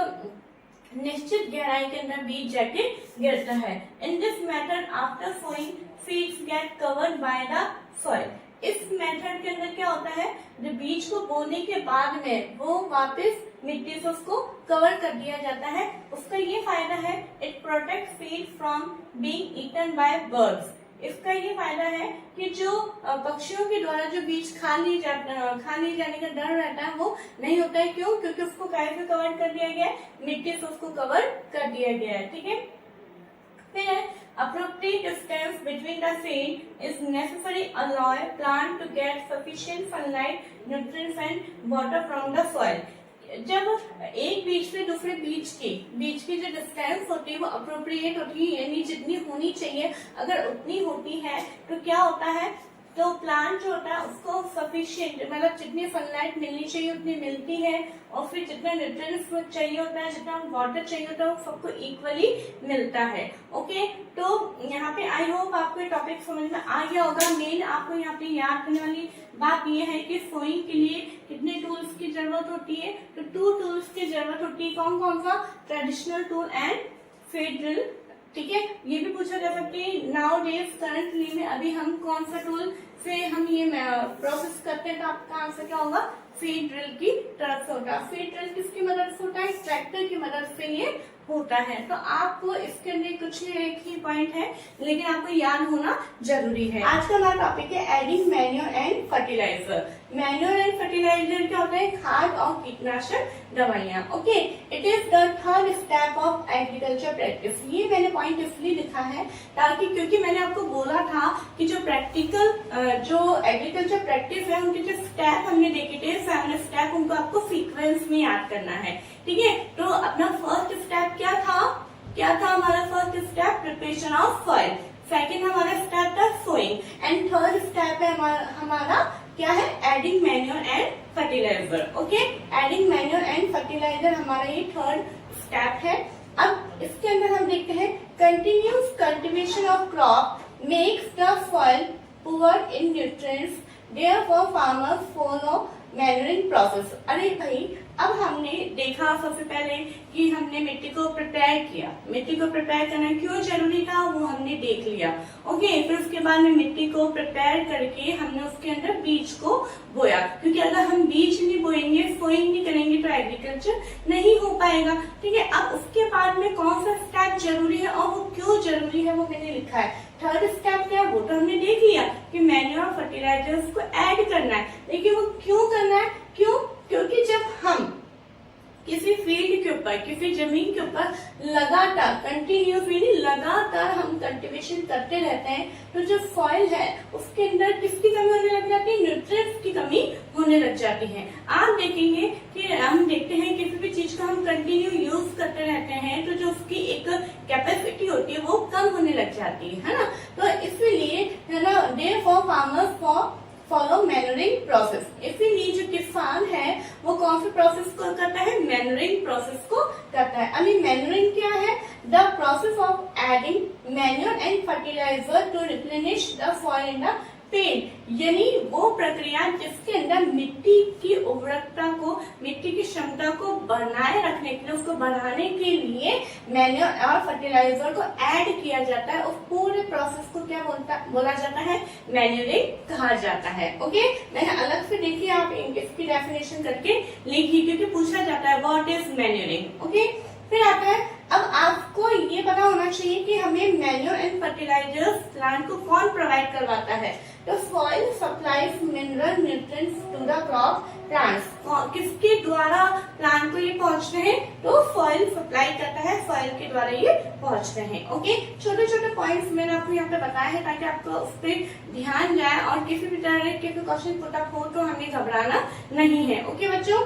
निश्चित गहराई के अंदर बीज जाके गिरता है। In this method after sowing seeds get covered by the soil. इस मेथड के अंदर क्या होता है, जो बीज को बोने के बाद में वो वापस मिट्टी से उसको कवर कर दिया जाता है। उसका ये फायदा है, it protect seed from being eaten by birds. इसका ये फायदा है कि जो पक्षियों के द्वारा जो बीज खा ली जाने का डर रहता है वो नहीं होता है। क्यों? क्योंकि उसको काय से कवर कर दिया गया है, मिट्टी से उसको कवर कर दिया गया है। ठीक है, फिर appropriate distance between the seed is necessary allow plant to get sufficient sunlight, nutrients and water from the soil। जब एक बीज से दूसरे बीज की जो डिस्टेंस होती है वो अप्रोप्रिएट होती है, यानी जितनी होनी चाहिए अगर उतनी होती है तो क्या होता है, तो प्लांट जो होता है उसको सफिशिएंट मतलब जितनी सनलाइट मिलनी चाहिए उतनी मिलती है और फिर जितना न्यूट्रिएंट्स चाहिए होता है, जितना वाटर चाहिए होता है वो सबको इक्वली मिलता है। ओके, तो यहाँ पे आई होप आपको ये टॉपिक समझ में आ गया होगा। मेन आपको यहाँ पे याद करने वाली बात ये है कि सोइंग के लिए कितने टूल्स की जरूरत होती है, तो 2 टूल्स की जरूरत होती है। कौन कौन सा? Traditional tool and field drill. ठीक है, ये भी पूछा जा सकता है नाउ डेज करंटली में अभी हम कौन सा टूल से हम ये प्रोसेस करते हैं, तो आपका आंसर क्या होगा? फीड ड्रिल की तरफ से होगा। फीड ड्रिल किसकी मदद से होता है? ट्रैक्टर की मदद से ये होता है। तो आपको इसके अंदर कुछ एक ही पॉइंट है लेकिन आपको याद होना जरूरी है। आज का हमारा टॉपिक है adding manure and fertiliser. Manure and fertiliser क्या होता है? खाद और कीटनाशक दवाइयाँ। Okay, it is the third step of agriculture practice. ये मैंने पॉइंट इसलिए लिखा है ताकि क्योंकि मैंने आपको बोला था कि जो प्रैक्टिकल जो एग्रीकल्चर प्रैक्टिस है उनके जो स्टेप हमने देखे थे 7 स्टेप, उनको आपको सीक्वेंस में याद करना है। ठीक है, तो अपना फर्स्ट स्टेप क्या था हमारा first step? Preparation of soil. Second हमारा स्टेप था सोइंग एंड थर्ड स्टेप है हमारा क्या है? Adding manure and fertiliser. Okay, adding manure and fertiliser हमारा ये थर्ड स्टेप है। अब इसके अंदर हम देखते हैं continuous cultivation of crop makes the soil poor in nutrients, therefore farmers follow manuring process. अरे भाई, अब हमने देखा सबसे पहले कि हमने मिट्टी को प्रिपेयर किया। मिट्टी को प्रिपेयर करना क्यों जरूरी था वो हमने देख लिया। ओके, फिर उसके बाद में मिट्टी को प्रिपेयर करके हमने उसके अंदर बीज को बोया, क्योंकि अगर हम बीज नहीं बोएंगे, सोइंग नहीं करेंगे तो एग्रीकल्चर नहीं हो पाएगा। ठीक है, अब उसके बाद में कौन सा स्टेप जरूरी है और वो क्यों जरूरी है वो मैंने लिखा है। थर्ड स्टेप क्या है वो तो हमने देख लिया कि मैन्योर फर्टिलाइजर्स को ऐड करना है, लेकिन वो क्यों करना है? क्यों? क्योंकि जब हम किसी फील्ड के ऊपर, किसी जमीन के ऊपर लगातार कंटिन्यूसली लगातार हम कल्टीवेशन करते रहते हैं, तो जो सॉइल है उसके अंदर किसकी कमी होने लग जाती है? न्यूट्रिएंट्स की कमी होने लग जाती है। आप देखेंगे कि हम देखते हैं किसी भी चीज का हम कंटिन्यू यूज करते रहते हैं तो जो उसकी एक कैपेसिटी होती है वो कम होने लग जाती है ना। तो इसलिए है ना, day for farmers follow manuring process. इसीलिए जो किसान है वो कौन से प्रोसेस को करता है? मैन्यूरिंग प्रोसेस को करता है। अभी मैन्यूरिंग क्या है? The process of adding manure and fertiliser to replenish the soil in the पेड़, यानी वो प्रक्रिया जिसके अंदर मिट्टी की उर्वरकता को, मिट्टी की क्षमता को बनाए रखने के लिए, उसको बढ़ाने के लिए मैन्योर और फर्टिलाइजर को ऐड किया जाता है। उस पूरे प्रोसेस को क्या बोला जाता है? मैन्यूरिंग कहा जाता है। ओके, मैंने अलग से देखिए, आप इसकी डेफिनेशन करके लिखिए क्योंकि पूछा जाता है व्हाट इज मैन्यूरिंग। ओके, फिर आता है, अब आपको ये पता होना चाहिए कि हमें मैन्योर एंड फर्टिलाइजर्स प्लांट को कौन प्रोवाइड करवाता है। तो soil supplies mineral nutrients to the crop plants. किसके द्वारा प्लांट को ये पहुंचते हैं? तो सॉइल सप्लाई करता है, सॉइल के द्वारा ये पहुंचते हैं। ओके, छोटे छोटे पॉइंट्स मैंने आपको यहाँ पे बताया है ताकि आपको उस पर ध्यान जाए और किसी भी तरह के क्वेश्चन पुट अप हो तो हमें घबराना नहीं है। ओके बच्चों,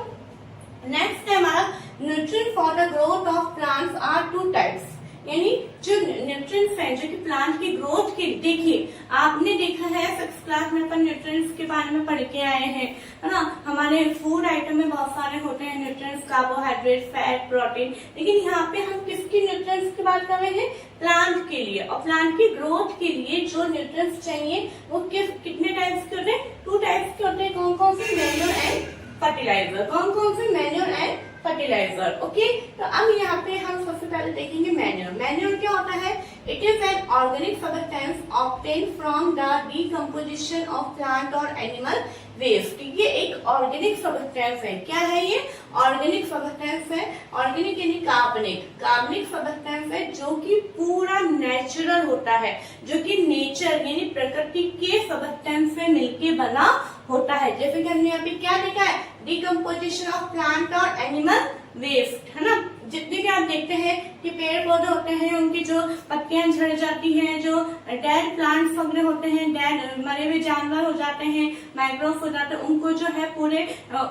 नेक्स्ट है हमारा nutrient for the growth of plants are two types, यानी जो न्यूट्रिएंट्स हैं जो कि प्लांट की ग्रोथ के, देखिए आपने देखा है 6th क्लास में अपन न्यूट्रिएंट्स के बारे में पढ़ के आए हैं, है ना। हमारे फूड आइटम में बहुत सारे होते हैं न्यूट्रिएंट्स, कार्बोहाइड्रेट, फैट, प्रोटीन, लेकिन यहाँ पे हम किसकी न्यूट्रिएंट्स की बात कर रहे हैं? प्लांट के लिए। और प्लांट की ग्रोथ के लिए जो न्यूट्रिएंट्स चाहिए वो कितने टाइप्स के होते हैं? 2 टाइप्स के होते हैं। कौन कौन से? Manure and fertiliser. कौन कौन से? Manure and fertiliser. ओके, तो अब यहाँ पे हम सबसे पहले देखेंगे मैन्योर। मैन्योर क्या होता है? It is an organic substance obtain from the decomposition of plant और एनिमल वेस्ट। ये एक ऑर्गेनिक सब्सटेंस है। क्या है ये? ऑर्गेनिक सब्सटेंस है। ऑर्गेनिक यानी कार्बनिक सब्सटेंस है जो कि पूरा नेचुरल होता है, जो कि नेचर यानी प्रकृति के सब्सटेंस से मिलके बना होता है। जैसे कि हमने यहाँ पे क्या देखा है? डिकम्पोजिशन ऑफ प्लांट और एनिमल वेस्ट, है ना। जितने भी आप देखते हैं कि पेड़ पौधे होते हैं उनकी जो पत्तियां झड़ जाती हैं, जो डेड प्लांट्स वगैरह होते हैं, डेड मरे हुए जानवर हो जाते हैं, माइक्रोब्स हो जाते हैं, उनको जो है पूरे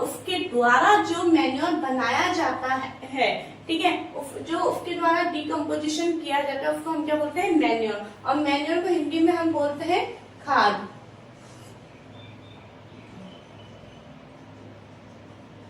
उसके द्वारा जो मैन्योर बनाया जाता है, ठीक है, जो उसके द्वारा डिकम्पोजिशन किया जाता है उसको हम क्या बोलते हैं? मैन्योर। और मैन्योर को हिंदी में हम बोलते हैं खाद।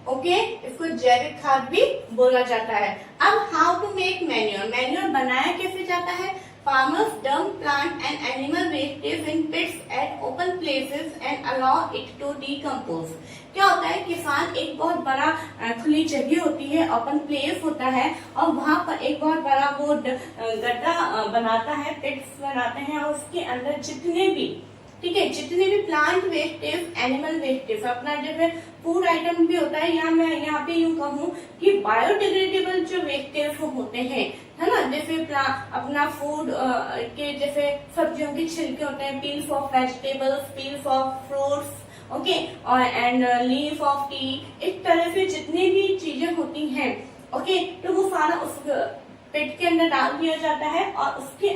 ओके, इसको जैविक खाद भी बोला जाता है। अब how to make manure. Manure बनाया कैसे जाता है? Farmers dump plant and animal wastage in pits at open places and allow it to decompose. क्या होता है? किसान एक बहुत बड़ा खुली जगह होती है, ओपन प्लेस होता है, और वहां पर एक बहुत बड़ा वो गड्ढा बनाता है, पिट्स बनाते हैं, और उसके अंदर जितने भी, ठीक है, जितने भी प्लांट वेस्टेज, एनिमल वेस्टेज, अपना जैसे फूड आइटम भी होता है, या मैं यहाँ पे यूं कहूँ कि बायोडिग्रेडेबल जो वेस्टेज होते हैं, है ना, जैसे अपना फूड के जैसे सब्जियों के छिलके होते हैं, peels of vegetables, peels of fruits, okay, और एंड लीफ ऑफ टी, इस तरह से जितनी भी चीजें होती हैं, ओके, तो वो सारा उस पेट के अंदर डाल दिया जाता है और उसके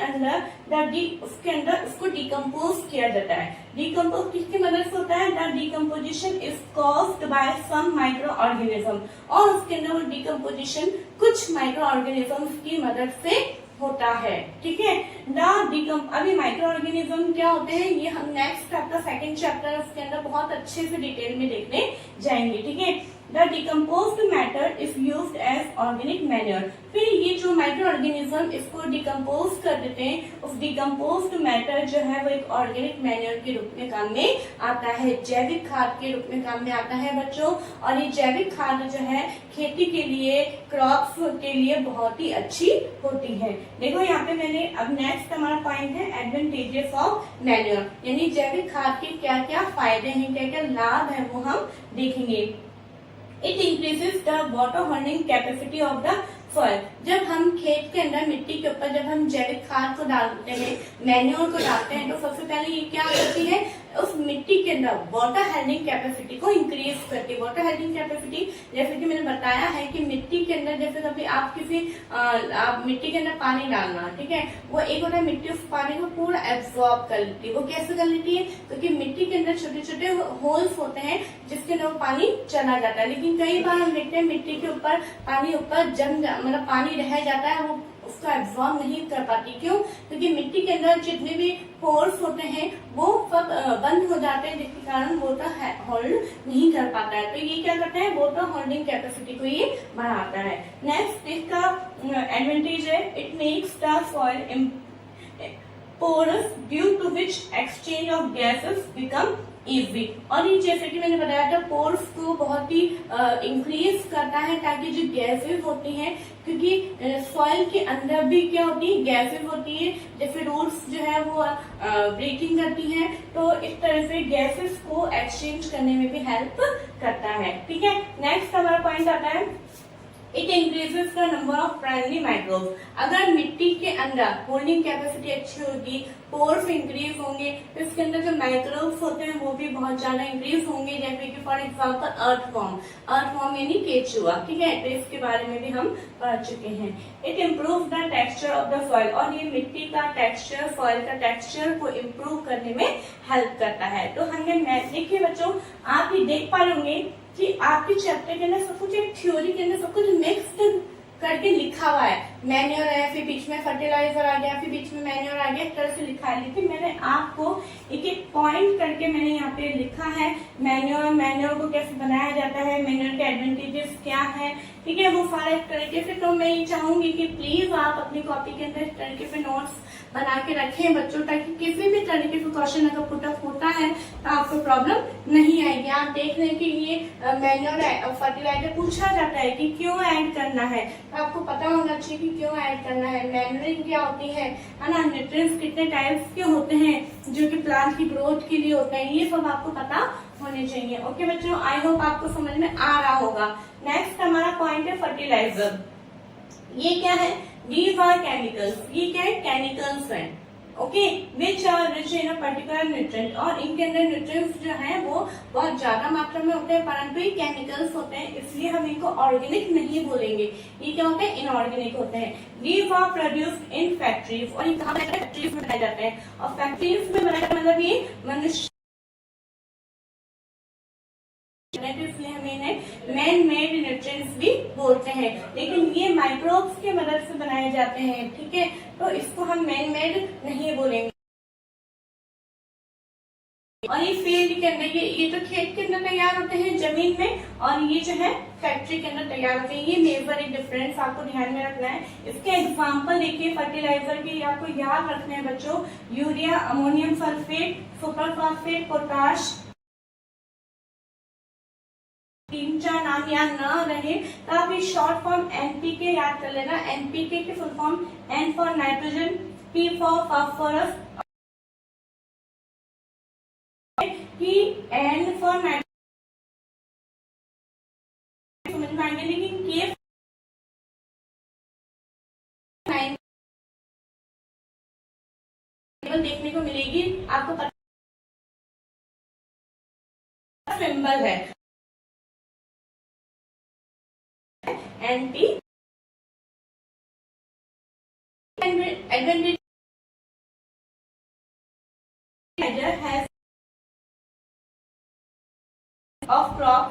अंदर उसको डिकम्पोज किया जाता है। डिकम्पोज किसकी मदद से होता है? The decomposition is caused by some microorganism, और उसके अंदर वो डिकम्पोजिशन कुछ माइक्रो ऑर्गेनिजम्स की मदद से होता है। ठीक है, अभी माइक्रो ऑर्गेनिज्म क्या होते हैं ये हम नेक्स्ट चैप्टर, 2nd चैप्टर, उसके अंदर बहुत अच्छे से डिटेल में देखने जाएंगे। ठीक है, the decomposed matter is used as organic manure. फिर ये जो माइक्रो ऑर्गेनिज्म इसको डिकम्पोज कर देते हैं, उस डिकम्पोज्ड मैटर जो है वो एक ऑर्गेनिक मैन्योर के रूप में काम में आता है, जैविक खाद के रूप में काम में आता है बच्चों। और ये जैविक खाद जो है खेती के लिए, क्रॉप्स के लिए बहुत ही अच्छी होती है। देखो यहाँ पे मैंने अब नेक्स्ट हमारा पॉइंट है एडवांटेजेस ऑफ मैन्योर, यानी जैविक खाद के क्या क्या फायदे हैं, क्या क्या लाभ है वो हम देखेंगे। It increases the water holding capacity of the soil. जब हम खेत के अंदर मिट्टी के ऊपर जब हम जैविक खाद को डालते हैं, मैन्योर को डालते हैं, तो सबसे पहले ये क्या करती है, उस मिट्टी के अंदर वाटर होल्डिंग कैपेसिटी को इंक्रीज करती है। वाटर होल्डिंग कैपेसिटी जैसे कि मैंने बताया है कि मिट्टी के अंदर जैसे कभी आप किसी आप मिट्टी के अंदर पानी डालना, ठीक है, वो एक होता है मिट्टी उस पानी को पूरा एब्जॉर्ब कर लेती है। वो कैसे कर लेती है, क्योंकि मिट्टी के अंदर छोटे छोटे होल्स होते हैं जिसके अंदर वो पानी चला जाता है। लेकिन कई बार हम देखते हैं मिट्टी के ऊपर पानी ऊपर मतलब पानी रह जाता है, वो उसको एब्जॉर्ब नहीं कर पाती। क्यों, क्योंकि मिट्टी के अंदर जितने भी पोर्स होते हैं वो सब बंद हो जाते हैं, जिसके कारण वाटर होल्ड नहीं कर पाता है। तो ये क्या करता है, वाटर होल्डिंग कैपेसिटी को ये बढ़ाता है। नेक्स्ट इसका एडवांटेज है, it makes the soil porous due to which exchange of gases become easy। और ये जैसे कि मैंने बताया था पोर्स को बहुत ही इंक्रीज करता है, ताकि जो गैसेस होती हैं, क्योंकि सॉइल के अंदर भी क्या होती है, गैसेस होती है, जैसे रूट्स जो है वो ब्रेकिंग करती हैं, तो इस तरह से गैसेस को एक्सचेंज करने में भी हेल्प करता है। ठीक है, नेक्स्ट हमारा पॉइंट आता है it increases the number of primary microbes. अगर मिट्टी के अंदर होल्डिंग कैपेसिटी अच्छी होगी, पोर्स इंक्रीज होंगे, तो इसके अंदर जो माइक्रोब्स होते हैं वो भी बहुत ज्यादा इंक्रीज होंगे। जैसे कि फॉर एग्जांपल अर्थवॉर्म यानी केचुआ, ठीक है, तो इसके बारे में भी हम पढ़ चुके हैं। It improve the texture of the soil. और ये मिट्टी का टेक्सचर, सॉइल का टेक्सचर को इम्प्रूव करने में हेल्प करता है। तो हमने देखिए बच्चों, आप ये देख पा रहे होंगे कि आपके चैप्टर के अंदर सब कुछ, एक थ्योरी के अंदर सब कुछ मिक्स्ड करके लिखा हुआ है। मैन्योर है, फिर बीच में फर्टिलाइजर आ गया, फिर बीच में मैन्योर आ गया, एक तरह से लिखा है। लेकिन मैंने आपको एक एक पॉइंट करके मैंने यहाँ पे लिखा है, मैन्योर को कैसे बनाया जाता है, मैन्योर के एडवांटेजेस क्या है, ठीक है, वो सारा इस तरीके से। तो मैं ये चाहूंगी कि प्लीज आप अपनी कॉपी के अंदर इस तरीके से नोट्स बना के रखें बच्चों, ताकि किसी भी तरीके से क्वेश्चन अगर पुटअप होता है तो आपको प्रॉब्लम नहीं आएगी। आप देख रहे हैं कि ये मैन्योर फर्टिलाइजर पूछा जाता है कि क्यों ऐड करना है, तो आपको पता होना चाहिए कि क्यों ऐड करना है, मैन्योरिंग क्या होती है ना, न्यूट्रिएंट्स कितने टाइप्स के होते हैं जो कि प्लांट की ग्रोथ के लिए होते हैं, ये सब आपको पता होने चाहिए। ओके बच्चों, आई होप आपको समझ में आ रहा होगा। नेक्स्ट हमारा पॉइंट है फर्टिलाइजर। ये क्या है, दीज आर केमिकल्स। ये क्या है, केमिकल्स हैं, okay, which are rich in a particular nutrient. और इनके अंदर न्यूट्रिएंट्स जो है वो बहुत ज्यादा मात्रा में होते हैं, परंतु ये केमिकल्स होते हैं, इसलिए हम इनको ऑर्गेनिक नहीं बोलेंगे। ये क्या होते हैं, इनऑर्गेनिक होते हैं। These are produced in factories. और ये कहाँ फैक्ट्रीज में बनाए जाते हैं, और फैक्ट्रीज में बनाया मतलब ये मनुष्य, इसलिए हम इन्हें मैन मेड न्यूट्रिएंट्स भी बोलते हैं। लेकिन ये माइक्रोब्स की मदद से बनाए जाते हैं, ठीक है, तो इसको हम मैन मेड नहीं बोलेंगे। और ये फील्ड के अंदर, ये तो खेत के अंदर तैयार होते हैं जमीन में, और ये जो है फैक्ट्री के अंदर तैयार होते हैं। ये मेजर एक डिफरेंस आपको ध्यान में रखना है। इसके एग्जांपल देखिए फर्टिलाइजर के, आपको याद रखना है बच्चों, urea, ammonium sulphate, super phosphate, potash. 3-4 नाम याद न रहे तो आप इस शॉर्ट फॉर्म एनपीके याद कर लेना। एनपीके की full form N for nitrogen, P for phosphorus, N for nitrogen समझ में आएंगे, लेकिन के देखने को मिलेगी, आपको पता सिंबल है NP. Advantage has of crop।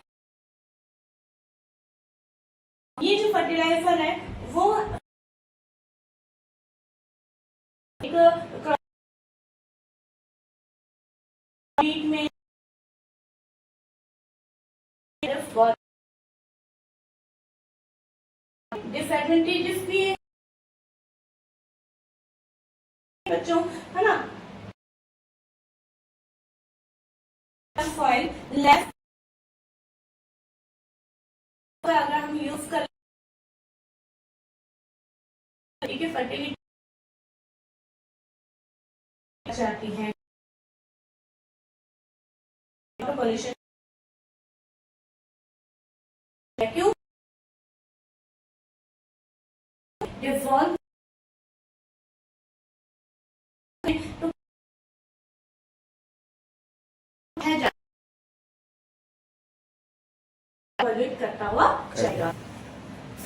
ये जो फर्टिलाइजर है वो एक क्रॉप में डिसएडवांटेजेस भी है बच्चों, है ना। फॉइल लेफ्ट अगर हम यूज कर फर्टिलिटी जाती है, पोल्यूशन क्यों डिवॉल्व करता हुआ जाएगा।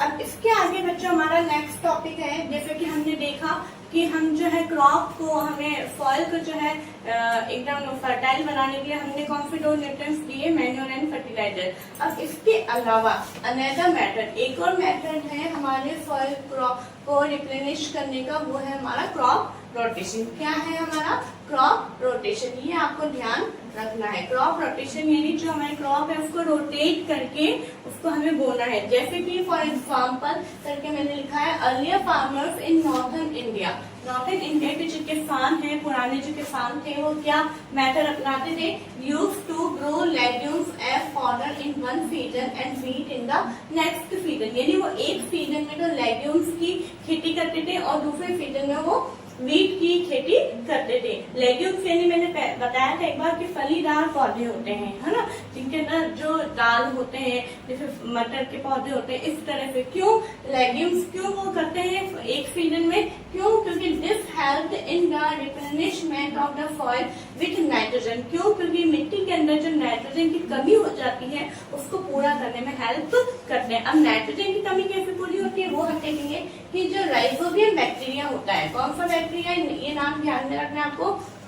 अब इसके आगे बच्चों हमारा नेक्स्ट टॉपिक है, जैसे कि हमने देखा कि हम जो है क्रॉप को, हमें सॉइल को जो है एकदम फर्टाइल बनाने के लिए हमने कौन से दो न्यूट्रिएंट्स दिए, मैन्योर एंड फर्टिलाइजर। अब इसके अलावा अनदर मेथड, एक और मेथड है हमारे सॉइल क्रॉप को रिप्लेनिश करने का, वो है हमारा क्रॉप रोटेशन। क्या है हमारा क्रॉप रोटेशन, ये आपको ध्यान रखना है। क्रॉप रोटेशन यानी जो हमारे क्रॉप है उसको रोटेट करके उसको हमें बोना है। जैसे कि फॉर एग्जांपल करके मैंने लिखा है, earlier farmers in northern India, northern India के जो किसान हैं, पुराने जो किसान थे, वो क्या मेथड अपनाते थे, use to grow legumes as fodder in one season and wheat in the next season. यानी वो एक सीजन में तो लेग्यूम्स की खेती करते थे और दूसरे सीजन में वो वीट की खेती करते थे। लेग्यूम्स यानी मैंने बताया था एक बार कि फलीदार पौधे होते हैं, है ना, जिनके अंदर जो दाल होते हैं, जैसे मटर के पौधे होते हैं, इस तरह से। क्यों लेग्यूम्स क्यों वो करते हैं एक सीजन में, क्यों, क्योंकि this help in the replenishment of the soil with nitrogen. क्यों, क्योंकि मिट्टी के अंदर जो नाइट्रोजन की कमी हो जाती है उसको पूरा करने में हेल्प करते हैं। अब नाइट्रोजन की कमी कैसे पूरी होती है वो हम देखेंगे कि जो राइजोबियम बैक्टीरिया होता है, कौन सा बैक्टीरिया, ये नाम ध्यान में रखना है आपको,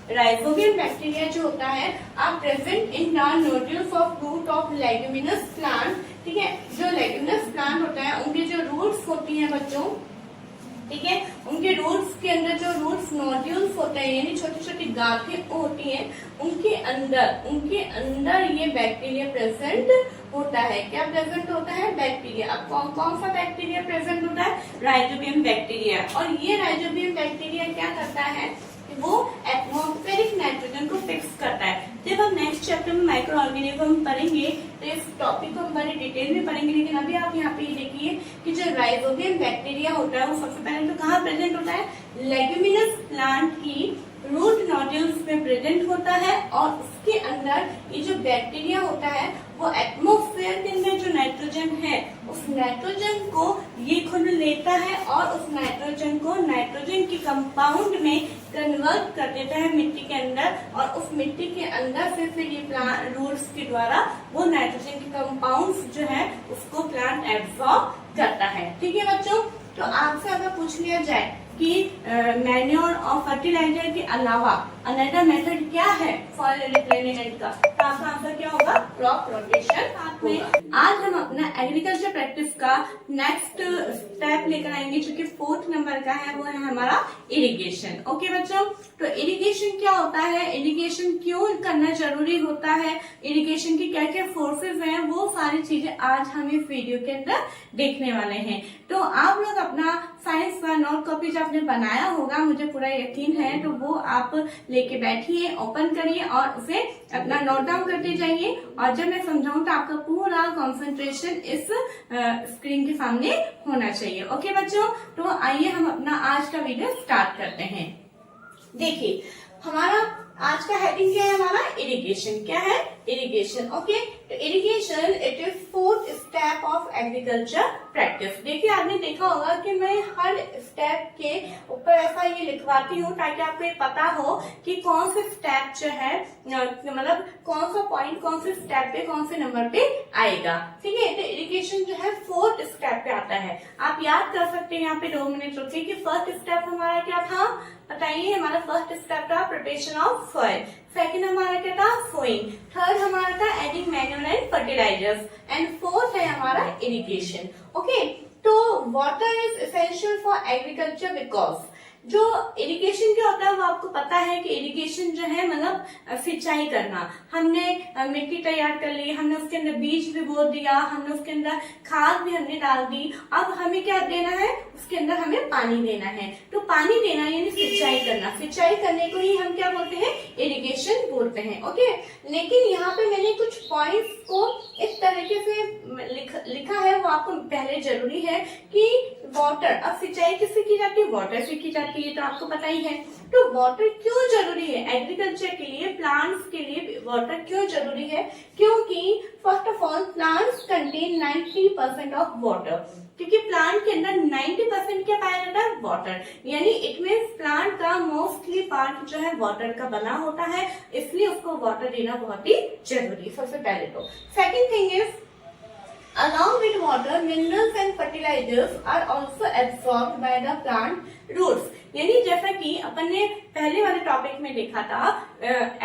राइजोबियम बैक्टीरिया जो होता है are present in the nodules of root of leguminous plant. ठीक है, जो लेग्यूमिनस प्लांट होता है उनके जो रूट्स होती हैं बच्चों, ठीक है, उनके रूट्स के अंदर जो रूट्स नोड्यूल्स होते हैं यानी छोटी छोटी गांठें होती हैं, उनके अंदर ये बैक्टीरिया प्रेजेंट होता है। क्या प्रेजेंट होता है, बैक्टीरिया। अब कौन कौन सा बैक्टीरिया प्रेजेंट होता है, राइजोबियम बैक्टीरिया। और ये राइजोबियम बैक्टीरिया क्या करता है, वो एटमॉस्फेरिक नाइट्रोजन को फिक्स करता है। जब हम नेक्स्ट चैप्टर में माइक्रो ऑर्गेनिज्म पढ़ेंगे तो इस टॉपिक को हम बड़े डिटेल में पढ़ेंगे, लेकिन अभी आप यहाँ पे ये देखिए कि जो राइजोबियम बैक्टीरिया होता है वो सबसे पहले तो कहाँ प्रेजेंट होता है, लेग्यूमिनस प्लांट की रूट नोड्यूल्स में प्रेजेंट होता है। और उसके अंदर ये जो बैक्टीरिया होता है वो एटमॉस्फेयर के अंदर जो नाइट्रोजन है उस नाइट्रोजन को ये खुद लेता है और उस नाइट्रोजन को नाइट्रोजन की कंपाउंड में कन्वर्ट कर देता है मिट्टी के अंदर, और उस मिट्टी के अंदर से फिर ये प्लांट रूट्स के द्वारा वो नाइट्रोजन के कंपाउंड्स जो है उसको प्लांट एब्जॉर्ब करता है। ठीक है बच्चों, तो आपसे अगर पूछ लिया जाए कि मैन्योर और फर्टिलाइजर के अलावा अनदर मेथड क्या है फॉर रिप्लेनिशमेंट का, तो आपका आंसर क्या होगा, क्रॉप रोटेशन। आज हम अपना एग्रीकल्चर प्रैक्टिस का नेक्स्ट स्टेप लेकर आएंगे जो कि 4th नंबर का है, वो है हमारा इरिगेशन। ओके बच्चों, तो इरिगेशन क्या होता है, इरिगेशन क्यों करना जरूरी होता है, इरिगेशन की क्या क्या फोर्सेज हैं, वो सारी चीजें आज हम इस वीडियो के अंदर देखने वाले हैं। तो आप लोग अपना साइंस का नोट कॉपी जो आपने बनाया होगा, मुझे पूरा यकीन है, तो वो आप लेके बैठिए, ओपन करिए और उसे अपना नोट डाउन करते जाइए। और जब मैं समझाऊं तो आपका पूरा कंसंट्रेशन इस स्क्रीन के सामने होना चाहिए। ओके बच्चों, तो आइए हम अपना आज का वीडियो स्टार्ट करते हैं। देखिए हमारा आज का हेडिंग क्या है, हमारा इरिगेशन। क्या है, इरिगेशन। ओके, तो irrigation it is 4th step of agriculture practice. देखिए आपने देखा होगा कि मैं हर स्टेप के ऊपर ऐसा ये लिखवाती हूँ ताकि आपको ये पता हो कि कौन से स्टेप जो है, मतलब कौन सा पॉइंट कौन से स्टेप पे कौन से नंबर पे आएगा। ठीक है, तो इरिगेशन जो है 4th स्टेप पे आता है। आप याद कर सकते हैं यहाँ पे 2 मिनट रुकिए कि फर्स्ट स्टेप हमारा क्या था, बताइए। हमारा फर्स्ट स्टेप था प्रिपरेशन ऑफ सॉइल, सेकंड हमारा क्या था, सोइंग, थर्ड हमारा था adding manure and fertilisers, and 4th है हमारा इरिगेशन। ओके, तो water is essential for agriculture because जो इरिगेशन क्या होता है वो आपको पता है कि इरिगेशन जो है मतलब सिंचाई करना। हमने मिट्टी तैयार कर ली, हमने उसके अंदर बीज भी बो दिया, हमने उसके अंदर खाद भी हमने डाल दी, अब हमें क्या देना है, उसके अंदर हमें पानी देना है। तो पानी देना यानी सिंचाई करना, सिंचाई करने को ही हम क्या बोलते हैं, इरिगेशन बोलते हैं। ओके, लेकिन यहाँ पे मैंने कुछ पॉइंट्स को इस तरीके से लिखा है, वो आपको पहले जरूरी है कि वाटर, अब सिंचाई किससे की जाती है, वाटर से की जाती है, तो आपको पता ही है। तो वाटर क्यों जरूरी है एग्रीकल्चर के लिए, प्लांट्स के लिए वाटर क्यों जरूरी है, क्योंकि first of all plants contain 90% of water, क्योंकि प्लांट के अंदर 90% क्या पाया जाता है, वाटर, यानी इट मीन्स प्लांट का मोस्टली पार्ट जो है वाटर का बना होता है, इसलिए उसको वाटर देना बहुत ही जरूरी, सबसे पहले तो। Second thing is along with water, minerals and fertilizers are also absorbed by the plant roots। यानी जैसा कि अपन ने पहले वाले टॉपिक में देखा था,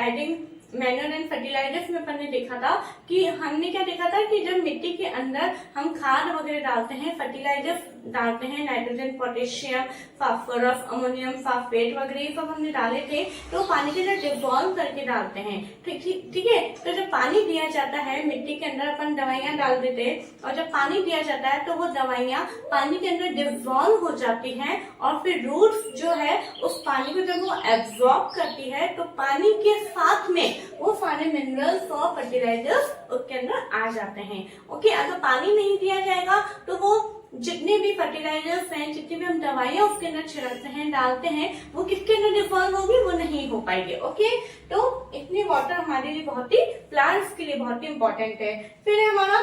एडिंग मैन्योर एंड फर्टिलाइजर्स में अपन ने देखा था कि हमने क्या देखा था कि जब मिट्टी के अंदर हम खाद वगैरह डालते हैं, फर्टिलाइजर्स डालते हैं, nitrogen, potassium, phosphorus, ammonium phosphate वगैरह ये सब हमने डाले थे, तो पानी के अंदर डिसॉल्व करके डालते हैं। ठीक है, तो जब पानी दिया जाता है मिट्टी के अंदर, अपन दवाइयां डाल देते हैं, और जब पानी दिया जाता है तो वो दवाइयां पानी के अंदर डिसॉल्व हो जाती हैं, और फिर रूट्स जो है उस पानी को जब वो एब्जॉर्ब करती है, तो पानी के साथ में वो सारे मिनरल्स और फर्टिलाइजर्स उसके अंदर आ जाते हैं। ओके, अगर पानी नहीं दिया जाएगा तो वो जितने भी फर्टिलाइजर्स हैं, जितनी भी हम दवाइयां उसके अंदर छिड़कते हैं, डालते हैं, वो किसके अंदर डिसॉल्व होगी, वो नहीं हो पाएगी। ओके, तो इतनी वाटर हमारे लिए बहुत ही, प्लांट्स के लिए बहुत ही इंपॉर्टेंट है। फिर है हमारा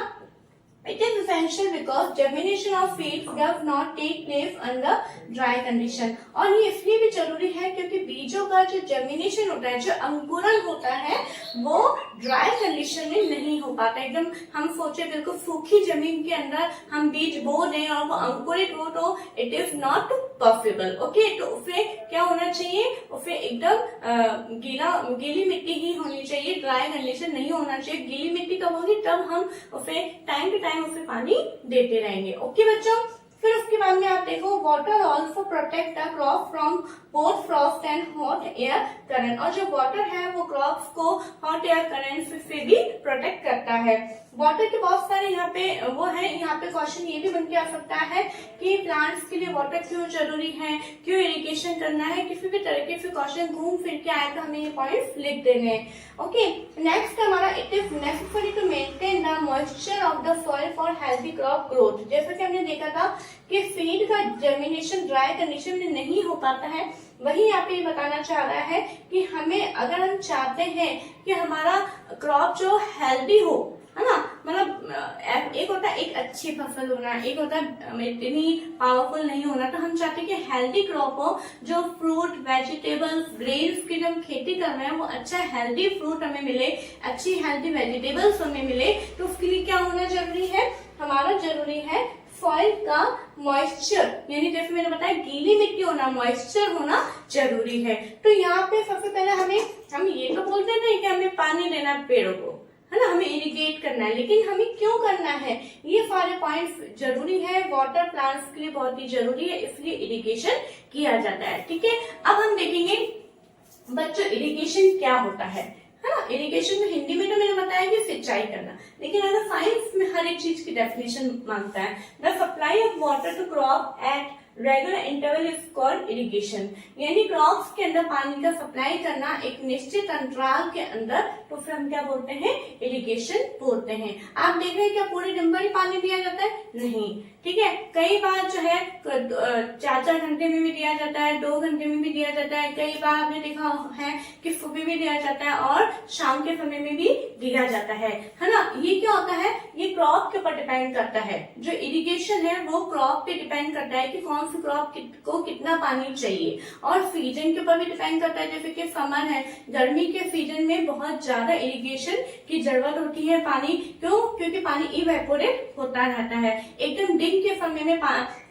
it is essential because germination of seeds does not take place under dry condition। और ये इसलिए भी जरूरी है क्योंकि बीजों का जो जर्मिनेशन होता है, जो अंकुरन होता है, वो ड्राई कंडीशन में नहीं हो पाता। एकदम हम सोचे बिल्कुल सूखी जमीन के अंदर हम बीज बो दें और वो अंकुरित हो, तो it is not possible. Okay, तो उसे क्या होना चाहिए, उसे एकदम गीली मिट्टी ही होनी चाहिए, ड्राई कंडीशन नहीं होना चाहिए। गीली मिट्टी कब होगी, तब हम उसे टाइम टू टाइम उसे पानी देते रहेंगे। ओके बच्चों, फिर उसके बाद में आप देखो, water also protect the crop from both Frost and hot air current. और जो वाटर है वो क्रॉप्स को हॉट एयर करंट से भी प्रोटेक्ट करता है। वाटर के बहुत सारे यहाँ पे वो है, यहाँ पे क्वेश्चन ये भी बन के आ सकता है कि प्लांट्स के लिए वाटर क्यों जरूरी है, क्यों इरिगेशन करना है, किसी भी तरीके से क्वेश्चन घूम फिर के आए तो हमें ये पॉइंट्स लिख देने हैं। ओके, नेक्स्ट हमारा, it is necessary to maintain the moisture of the soil for healthy crop growth. जैसा कि हमने देखा था कि सीड का जर्मिनेशन ड्राई कंडीशन में नहीं हो पाता है, वही यहाँ पे बताना चाह रहा है कि हमें, अगर हम चाहते हैं कि हमारा क्रॉप जो हेल्दी हो, है ना, मतलब एक होता है एक अच्छी फसल होना, एक होता है इतनी पावरफुल नहीं होना, तो हम चाहते हैं कि हेल्दी क्रॉप हो, जो फ्रूट, वेजिटेबल्स, ग्रेन्स की जब खेती कर रहे हैं वो अच्छा हेल्दी फ्रूट हमें मिले, अच्छी हेल्दी वेजिटेबल्स हमें मिले। तो उसके लिए क्या होना जरूरी है, हमारा जरूरी है सॉइल का मॉइस्चर, यानी जैसे मैंने बताया गीली मिट्टी होना, मॉइस्चर होना जरूरी है। तो यहाँ पे सबसे पहले हम ये तो बोलते हैं कि हमें पानी देना पेड़ों को, है ना, हमें इरिगेट करना है, लेकिन हमें क्यों करना है, ये सारे पॉइंट्स जरूरी है। वाटर प्लांट्स के लिए बहुत ही जरूरी है, इसलिए इरिगेशन किया जाता है। ठीक है, अब हम देखेंगे बच्चों इरिगेशन क्या होता है ना। इरिगेशन में हिंदी में तो मैंने बताया कि सिंचाई करना, लेकिन अगर साइंस में हर एक चीज की डेफिनेशन मांगता है, the supply of water to crop at regular interval is called irrigation. यानी क्रॉप्स के अंदर पानी का सप्लाई करना एक निश्चित अंतराल के अंदर, तो फिर हम क्या बोलते हैं, इरिगेशन बोलते हैं। आप देख रहे हैं क्या पूरे दिन भर ही पानी दिया जाता है, नहीं, ठीक है, कई बार जो है 4-4 घंटे में भी दिया जाता है, 2 घंटे में भी दिया जाता है, कई बार आपने देखा है कि सुबह भी दिया जाता है और शाम के समय में भी दिया जाता है ना। ये क्या होता है, ये क्रॉप के ऊपर डिपेंड करता है। जो इरिगेशन है वो क्रॉप पे डिपेंड करता है कि कौन सी क्रॉप को कितना पानी चाहिए, और सीजन के ऊपर भी डिपेंड करता है। जैसे कि समर है, गर्मी के सीजन में बहुत ज्यादा इरिगेशन की जरूरत होती है पानी, क्यों, क्योंकि पानी इवेपोरेट होता रहता है। एकदम दिन के समय में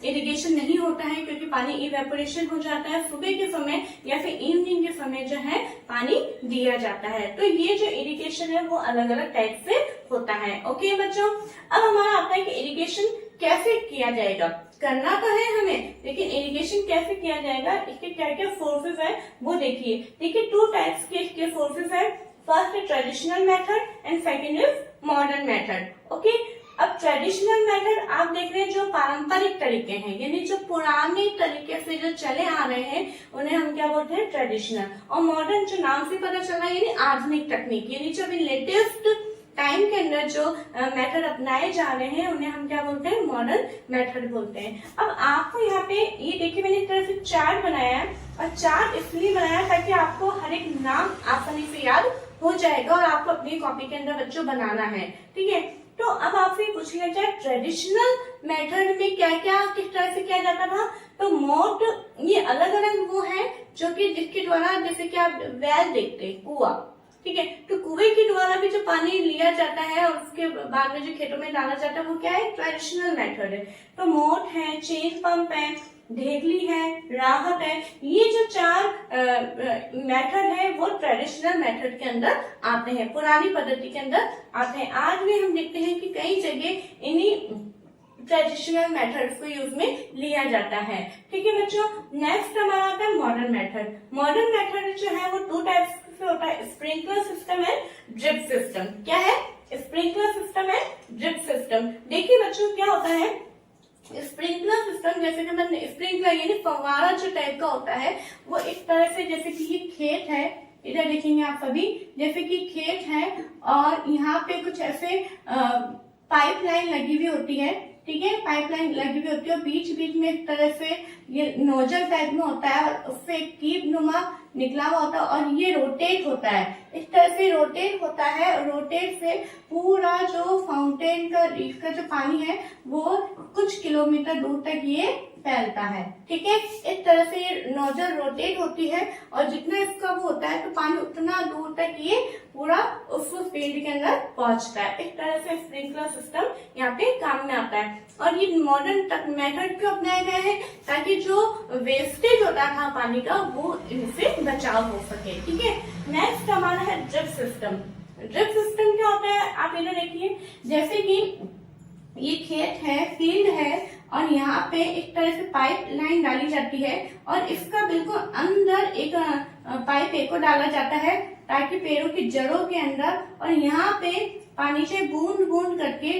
इरिगेशन नहीं होता है क्योंकि पानी इवेपोरेशन हो जाता है, सुबह के समय या फिर इवनिंग के समय जो है पानी दिया जाता है। तो ये जो इरिगेशन है वो अलग अलग टाइप से होता है। ओके बच्चों, अब हमारा आता है कि इरिगेशन कैसे किया जाएगा। करना तो है हमें, लेकिन इरिगेशन कैसे किया जाएगा, इसके क्या क्या सोर्सेज है वो देखिए। देखिए 2 टाइप्स के इसके सोर्सेज है। फर्स्ट है traditional method and second is modern method. Okay, अब ट्रेडिशनल मेथड आप देख रहे हैं जो पारंपरिक तरीके हैं, यानी जो पुराने तरीके से जो चले आ रहे हैं उन्हें हम क्या बोलते हैं, ट्रेडिशनल। और मॉडर्न जो नाम से पता चला यानी आधुनिक तकनीक, यानी जो अभी लेटेस्ट टाइम के अंदर जो मेथड अपनाए जा रहे हैं उन्हें हम क्या बोलते हैं, मॉडर्न मेथड बोलते हैं। अब आपको यहाँ पे ये देखिए मैंने एक तरह से चार्ट बनाया है, और चार्ट इसलिए बनाया ताकि आपको हर एक नाम आसानी से याद हो जाएगा और आपको अपनी कॉपी के अंदर बच्चों बनाना है। ठीक है, तो अब आपसे पूछ लिया जाए ट्रेडिशनल मेथड में क्या क्या किस तरह से किया जाता था। तो मोट ये अलग अलग वो है जो कि जिसके द्वारा, जैसे कि आप वेल देखते हैं, कुआं, ठीक है, तो कुएं के द्वारा भी जो पानी लिया जाता है और उसके बाद में जो खेतों में डाला जाता है वो क्या है, ट्रेडिशनल मेथड है। तो मोट है, चेन पंप है, ढेगली है, राहत है, ये जो 4 मेथड है वो ट्रेडिशनल मेथड के अंदर आते हैं, पुरानी पद्धति के अंदर आते हैं। आज भी हम देखते हैं कि कई जगह इन्हीं ट्रेडिशनल मेथड्स को यूज में लिया जाता है। ठीक है बच्चों, नेक्स्ट हमारा आता है मॉडर्न मेथड। मॉडर्न मेथड जो है वो 2 टाइप्स से होता है, sprinkler system and drip system. क्या है, sprinkler system and drip system. देखिए बच्चों क्या होता है, स्प्रिंकलर सिस्टम जैसे कि मैंने स्प्रिंकलर यानी फव्वारा जो टाइप का होता है वो इस तरह से, जैसे कि ये खेत है, इधर देखेंगे आप सभी, जैसे कि खेत है और यहाँ पे कुछ ऐसे पाइपलाइन लगी हुई होती है। ठीक है, पाइपलाइन लगी हुई होती है और बीच बीच में एक तरह से ये नोजल टाइप में होता है और उससे एक कीप नुमा निकला हुआ होता है और ये रोटेट होता है, इस तरह से रोटेट होता है। रोटेट से पूरा जो फाउंटेन का इसका जो पानी है वो कुछ किलोमीटर दूर तक ये फैलता है। ठीक है, इस तरह से ये नोजल रोटेट होती है और जितना इसका वो होता है तो पानी उतना दूर तक ये पूरा उस फील्ड के अंदर पहुंचता है। इस तरह से स्प्रिंकलर सिस्टम यहाँ पे काम में आता है। और ये मॉडर्न मेथड क्यों अपनाया गया है, ताकि जो वेस्टेज होता था पानी का वो इनसे बचाव हो सके। ठीक है, नेक्स्ट हमारा है ड्रिप सिस्टम। ड्रिप सिस्टम क्या होता है, आप इधर देखिए, जैसे कि ये खेत है, फील्ड है और यहाँ पे एक तरह से पाइप लाइन डाली जाती है और इसका बिल्कुल अंदर एक पाइप एक को डाला जाता है ताकि पेड़ों की जड़ों के अंदर, और यहाँ पे पानी से बूंद बूंद करके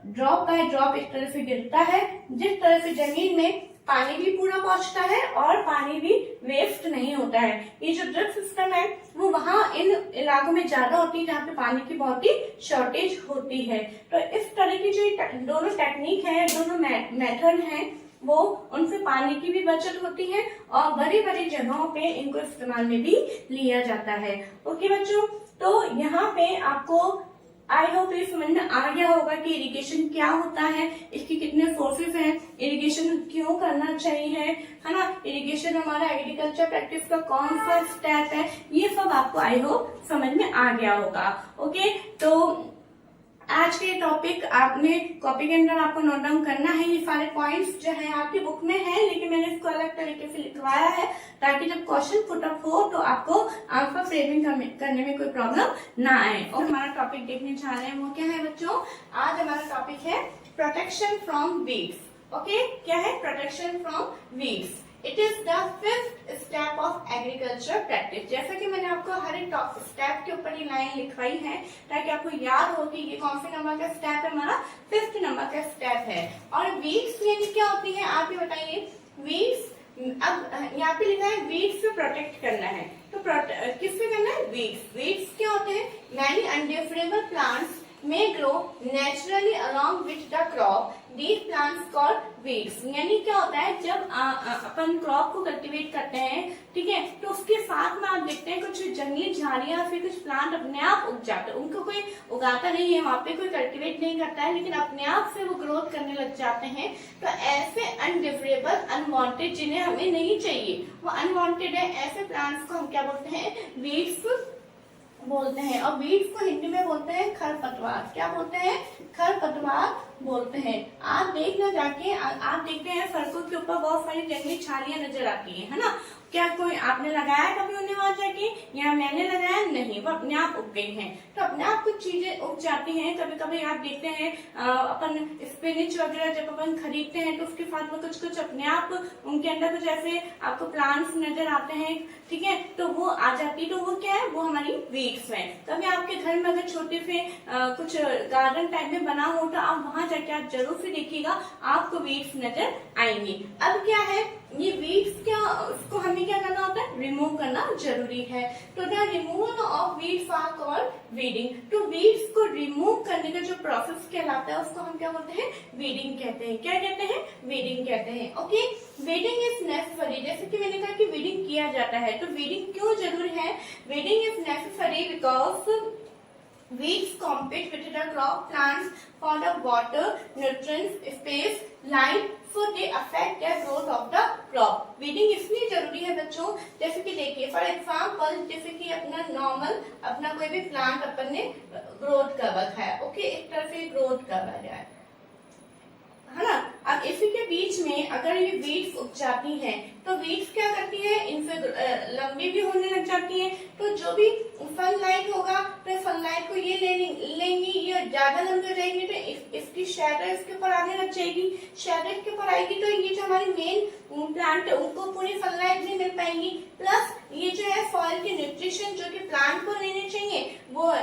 ड्रॉप बाय ड्रॉप इस तरह से गिरता है, जिस तरह से जमीन में पानी भी पूरा पहुंचता है और पानी भी वेस्ट नहीं होता है। ये जो ड्रिप सिस्टम है वो वहाँ इन इलाकों में ज्यादा होती है जहाँ पे पानी की बहुत ही शॉर्टेज होती है। तो इस तरह की जो दोनों टेक्निक है, दोनों मेथड है, वो उनसे पानी की भी बचत होती है और बड़ी बड़ी जगहों पे इनको इस्तेमाल में भी लिया जाता है। ओके बच्चों, तो यहाँ पे आपको आई होप ये समझ में आ गया होगा कि इरिगेशन क्या होता है, इसके कितने सोर्सेस हैं, इरिगेशन क्यों करना चाहिए, है ना, इरिगेशन हमारा एग्रीकल्चर प्रैक्टिस का कौन सा स्टेप है, ये सब आपको आई होप समझ में आ गया होगा। ओके, तो आज के टॉपिक आपने कॉपी के अंदर आपको नोट डाउन करना है। ये सारे पॉइंट्स जो है आपकी बुक में है, लेकिन मैंने इसको अलग तरीके से लिखवाया है ताकि जब क्वेश्चन पुटअप हो तो आपको आंसर फ्रेमिंग करने में कोई प्रॉब्लम ना आए। और हमारा टॉपिक देखने जा रहे हैं वो क्या है बच्चों, आज हमारा टॉपिक है प्रोटेक्शन फ्रॉम वीड्स। ओके, क्या है protection from weeds. It is the 5th step of agriculture practice. जैसा कि मैंने आपको हर एक स्टेप के ऊपर ये लाइन लिखवाई है ताकि आपको याद हो कि ये कौन से नंबर का स्टेप है, हमारा 5th नंबर का स्टेप है। और वीड्स यानी क्या होती है आप ही बताइए। वीड्स, अब यहाँ पे लिखा है वीड्स से प्रोटेक्ट करना है, तो किससे करना है, वीड्स। वीड्स क्या होते हैं, many undesirable plants may grow naturally along with the crop. These plants called weeds. यानी क्या होता है, जब अपन क्रॉप को कल्टीवेट करते हैं, ठीक है, तो उसके साथ में आप देखते हैं कुछ जंगली झाड़ियां फिर कुछ प्लांट अपने आप उग जाते हैं। उनको कोई उगाता नहीं है, वहाँ पे कोई कल्टीवेट नहीं करता है, लेकिन अपने आप से वो ग्रोथ करने लग जाते हैं। तो ऐसे अनडिफरेबल, अनवांटेड, जिन्हें हमें नहीं चाहिए, वो अनवांटेड है, ऐसे प्लांट्स को हम क्या बोलते हैं, वीड्स बोलते हैं। और वीड्स को हिंदी में बोलते हैं खरपतवार। क्या बोलते हैं, खरपतवार बोलते हैं। आप देखना जाके आप देखते हैं सड़कों के ऊपर बहुत सारी जंगली झाड़ियां नजर आती है ना, क्या कोई आपने लगाया कभी उन्हें वहां जाके, या मैंने लगाया? नहीं, वो अपने आप उग गई हैं। तो अपने आप कुछ चीजें उग जाती हैं। कभी कभी आप देखते हैं अपन स्पिनिच वगैरह जब अपन खरीदते हैं तो उसके साथ में कुछ कुछ अपने आप उनके अंदर कुछ ऐसे आपको प्लांट्स नजर आते हैं, ठीक है, तो वो आ जाती, तो वो क्या है, वो हमारी वीड्स है। कभी आपके घर में अगर छोटे से कुछ गार्डन टाइप में बना हो तो आप वहां जाके आप जरूर से देखिएगा, आपको वीड्स नजर आएंगी। अब क्या है, ये वीड्स क्या, उसको हमें क्या करना होता है, रिमूव करना जरूरी है। तो the removal of weeds are called weeding. तो वीड्स को रिमूव करने का जो प्रोसेस कहलाता है उसको हम क्या बोलते हैं, वीडिंग कहते हैं। क्या कहते हैं, वीडिंग कहते हैं। ओके, वीडिंग इज नेसेसरी, जैसे कि मैंने कहा कि वीडिंग किया जाता है, तो वीडिंग क्यों जरूरी है, weeding is necessary because weeds compete with the crop plants for the water, nutrients, space, light, so they affect the growth of the crop. weeding इसलिए जरूरी है बच्चों, जैसे कि देखिए फॉर एग्जाम्पल, जैसे कि अपना नॉर्मल अपना कोई भी प्लांट अपन ने ग्रोथ कर रखा है, ओके, एक तरह से ग्रोथ कर रहा है ना। अब इसी के बीच में अगर ये वीड्स उग जाती हैं तो वीड्स क्या करती है, इनसे लंबी भी होने लग जाती है। तो जो भी सनलाइट होगा तो सनलाइट को ये लेंगी, ये ज्यादा लंबी हो जाएंगी तो इसकी शैडो इसके ऊपर आने लग जाएगी, शैडो इसके ऊपर आएगी तो ये जो हमारी मेन प्लांट है उनको पूरी सनलाइट नहीं मिल पाएंगी, प्लस ये जो है सॉइल के न्यूट्रिशन जो कि प्लांट को लेने चाहिए वो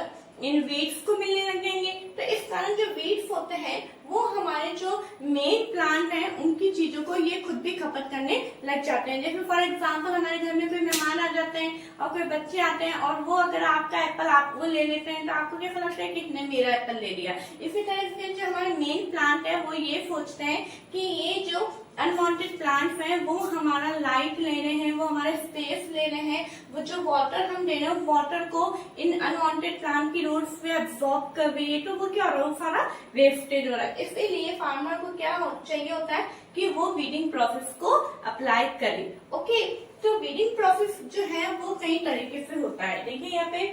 इन वीड्स को मिलने लग जाएंगे। तो इस कारण जो वीड्स होते हैं वो हमारे जो मेन प्लांट हैं उनकी चीजों को ये खुद भी खपत करने लग जाते हैं। जैसे फॉर एग्जांपल हमारे घर में कोई मेहमान आ जाते हैं और कोई बच्चे आते हैं और वो अगर आपका एप्पल आप वो ले लेते हैं तो आपको क्या लगता है कि इसने मेरा एप्पल ले लिया। इसी तरह से जो हमारे मेन प्लांट है वो ये सोचते हैं कि ये जो अनवांटेड प्लांट्स हैं वो हमारा लाइट ले रहे हैं, वो हमारा स्पेस ले रहे हैं, वो जो वाटर हम दे रहे हैं वाटर को इन अनवांटेड प्लांट की रूट्स पे अब्सॉर्ब कर रही है, तो वो क्या हो रहा है, सारा वेस्टेज हो रहा है। इसीलिए फार्मर को क्या चाहिए होता है कि वो वीडिंग प्रोसेस को अप्लाई करे। ओके, तो वीडिंग प्रोसेस जो है वो कई तरीके से होता है। देखिए यहाँ पे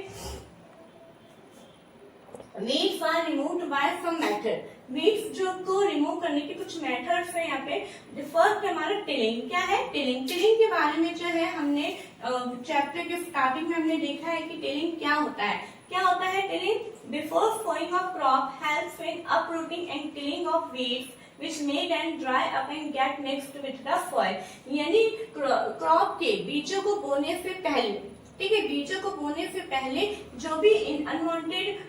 weeds are removed by some method, weeds जो को रिमूव करने के कुछ मेथड्स है यहाँ पे। फर्स्ट हमारा टिलिंग, क्या है टिलिंग, टिलिंग के बारे में जो है हमने चैप्टर के स्टार्टिंग में हमने देखा है कि टिलिंग क्या होता है। क्या होता है tilling, before sowing of crop helps in uprooting and tilling of weeds which may then dry up and get mixed with the soil। यानी क्रॉप के बीजों को बोने से पहले, ठीक है, बीजों को बोने से पहले जो भी अनवांटेड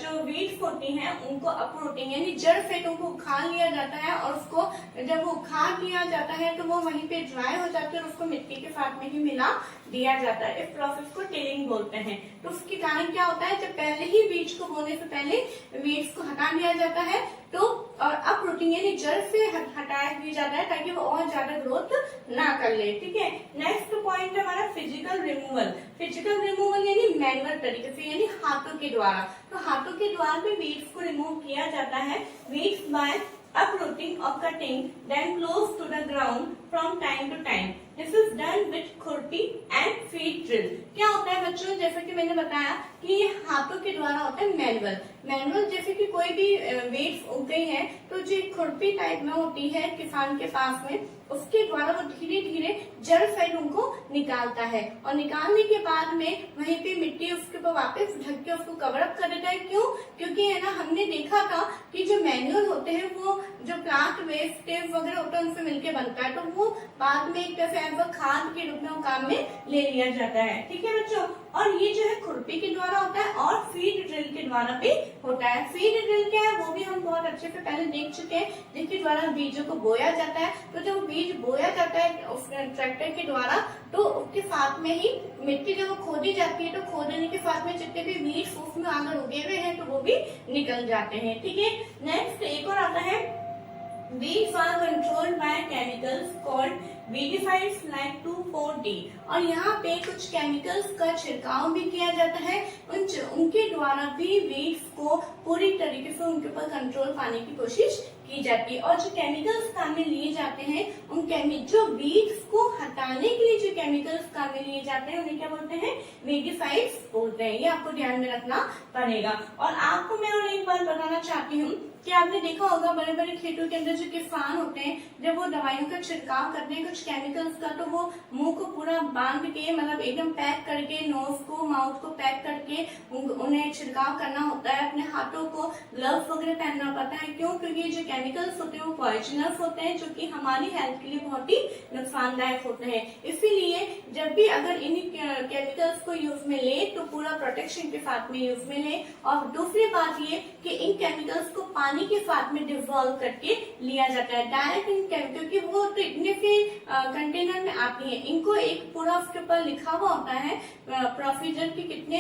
जो वीड्स होती हैं उनको अपरूटिंग यानी जड़ से उनको उखाड़ लिया जाता है, और उसको जब वो उखाड़ लिया जाता है तो वो वहीं पे ड्राई हो जाती है और उसको मिट्टी के साथ में ही मिला दिया जाता है। इस प्रोसेस को टिलिंग बोलते हैं। तो उसके कारण क्या होता है, जब पहले ही बीज को बोने से पहले वीड्स को हटा दिया जाता है तो और अपरूटिंग यानी जड़ से हटाया दिया जाता है ताकि वो और ज्यादा ग्रोथ ना कर ले। ठीक है, नेक्स्ट पॉइंट हमारा फिजिकल रिमूवल। फिजिकल रिमूवल यानी मैनुअल तरीके से यानी हाथों के द्वारा। तो हाथों के द्वारा भी वीड्स को रिमूव किया जाता है। Weeds by uprooting or cutting then close to the ground from time to time. This is done with खुरपी and feed drill। क्या होता है बच्चों, जैसे कि मैंने बताया कि ये हाथों के द्वारा होता है मैनुअल। मैनुअल जैसे कि कोई भी वीड्स उग गई है तो जो खुरपी टाइप में होती है किसान के पास में, उसके द्वारा वो धीरे धीरे जड़ साइड उनको निकालता है और निकालने के बाद में वहीं पे मिट्टी उसके ऊपर वापस ढक के उसको कवर अप कर देता है। क्यों? क्योंकि है ना, हमने देखा था कि जो मैनुअल होते हैं वो जो प्लांट वेस्टेज वगैरह होता है उनसे मिलके बनता है, तो वो बाद में एक तरह से खाद के रूप में काम में ले लिया जाता है। ठीक है बच्चों, और ये जो है खुरपी के द्वारा होता है और फीड ड्रिल के द्वारा भी होता है। फीड ड्रिल क्या है वो भी हम बहुत अच्छे से पहले देख चुके हैं, जिसके द्वारा बीजों को बोया जाता है। तो जब बीज बोया जाता है उस ट्रैक्टर के द्वारा तो उसके साथ में ही मिट्टी जब वो खोदी जाती है तो खोदने के साथ में जितने भी बीज उसमें अगर उगे हुए हैं तो वो भी निकल जाते हैं। ठीक है, नेक्स्ट एक और आता है Weeds are controlled by chemicals called weedicides like 2,4-D। और यहाँ पे कुछ केमिकल्स का छिड़काव भी किया जाता है, उनके द्वारा भी वीड्स को पूरी तरीके से उनके ऊपर कंट्रोल पाने की कोशिश की जाती है। और जो केमिकल्स काम में लिए जाते हैं उन जो वीड्स को हटाने के लिए जो केमिकल्स काम में लिए जाते हैं उन्हें क्या बोलते हैं, वीडिसाइड्स बोलते हैं। ये आपको ध्यान में रखना पड़ेगा। और आपको मैं और एक बात बताना चाहती हूँ कि आपने देखा होगा बड़े बड़े खेतों के अंदर जो किसान होते हैं, जब वो दवाइयों का छिड़काव करते हैं कुछ केमिकल्स का, तो वो मुंह को पूरा बांध के, मतलब एकदम पैक करके, नोज को, माउथ को पैक करके उन्हें छिड़काव करना होता है। अपने हाथों को ग्लव्स वगैरह पहनना पड़ता है। क्यों? क्योंकि जो केमिकल्स होते हैं वो पॉइजनस होते हैं, जो कि हमारी हेल्थ के लिए बहुत ही नुकसानदायक होते हैं। इसीलिए जब भी अगर इन केमिकल्स को यूज में ले तो पूरा प्रोटेक्शन के साथ में यूज में ले। और दूसरी बात ये कि इन केमिकल्स को पानी के साथ में डिसॉल्व करके लिया जाता है डायरेक्ट इन केमिकल, क्योंकि वो तो इतने से कंटेनर में आती है, इनको एक पूरा उसके ऊपर लिखा हुआ होता है प्रोसीजर कि कितने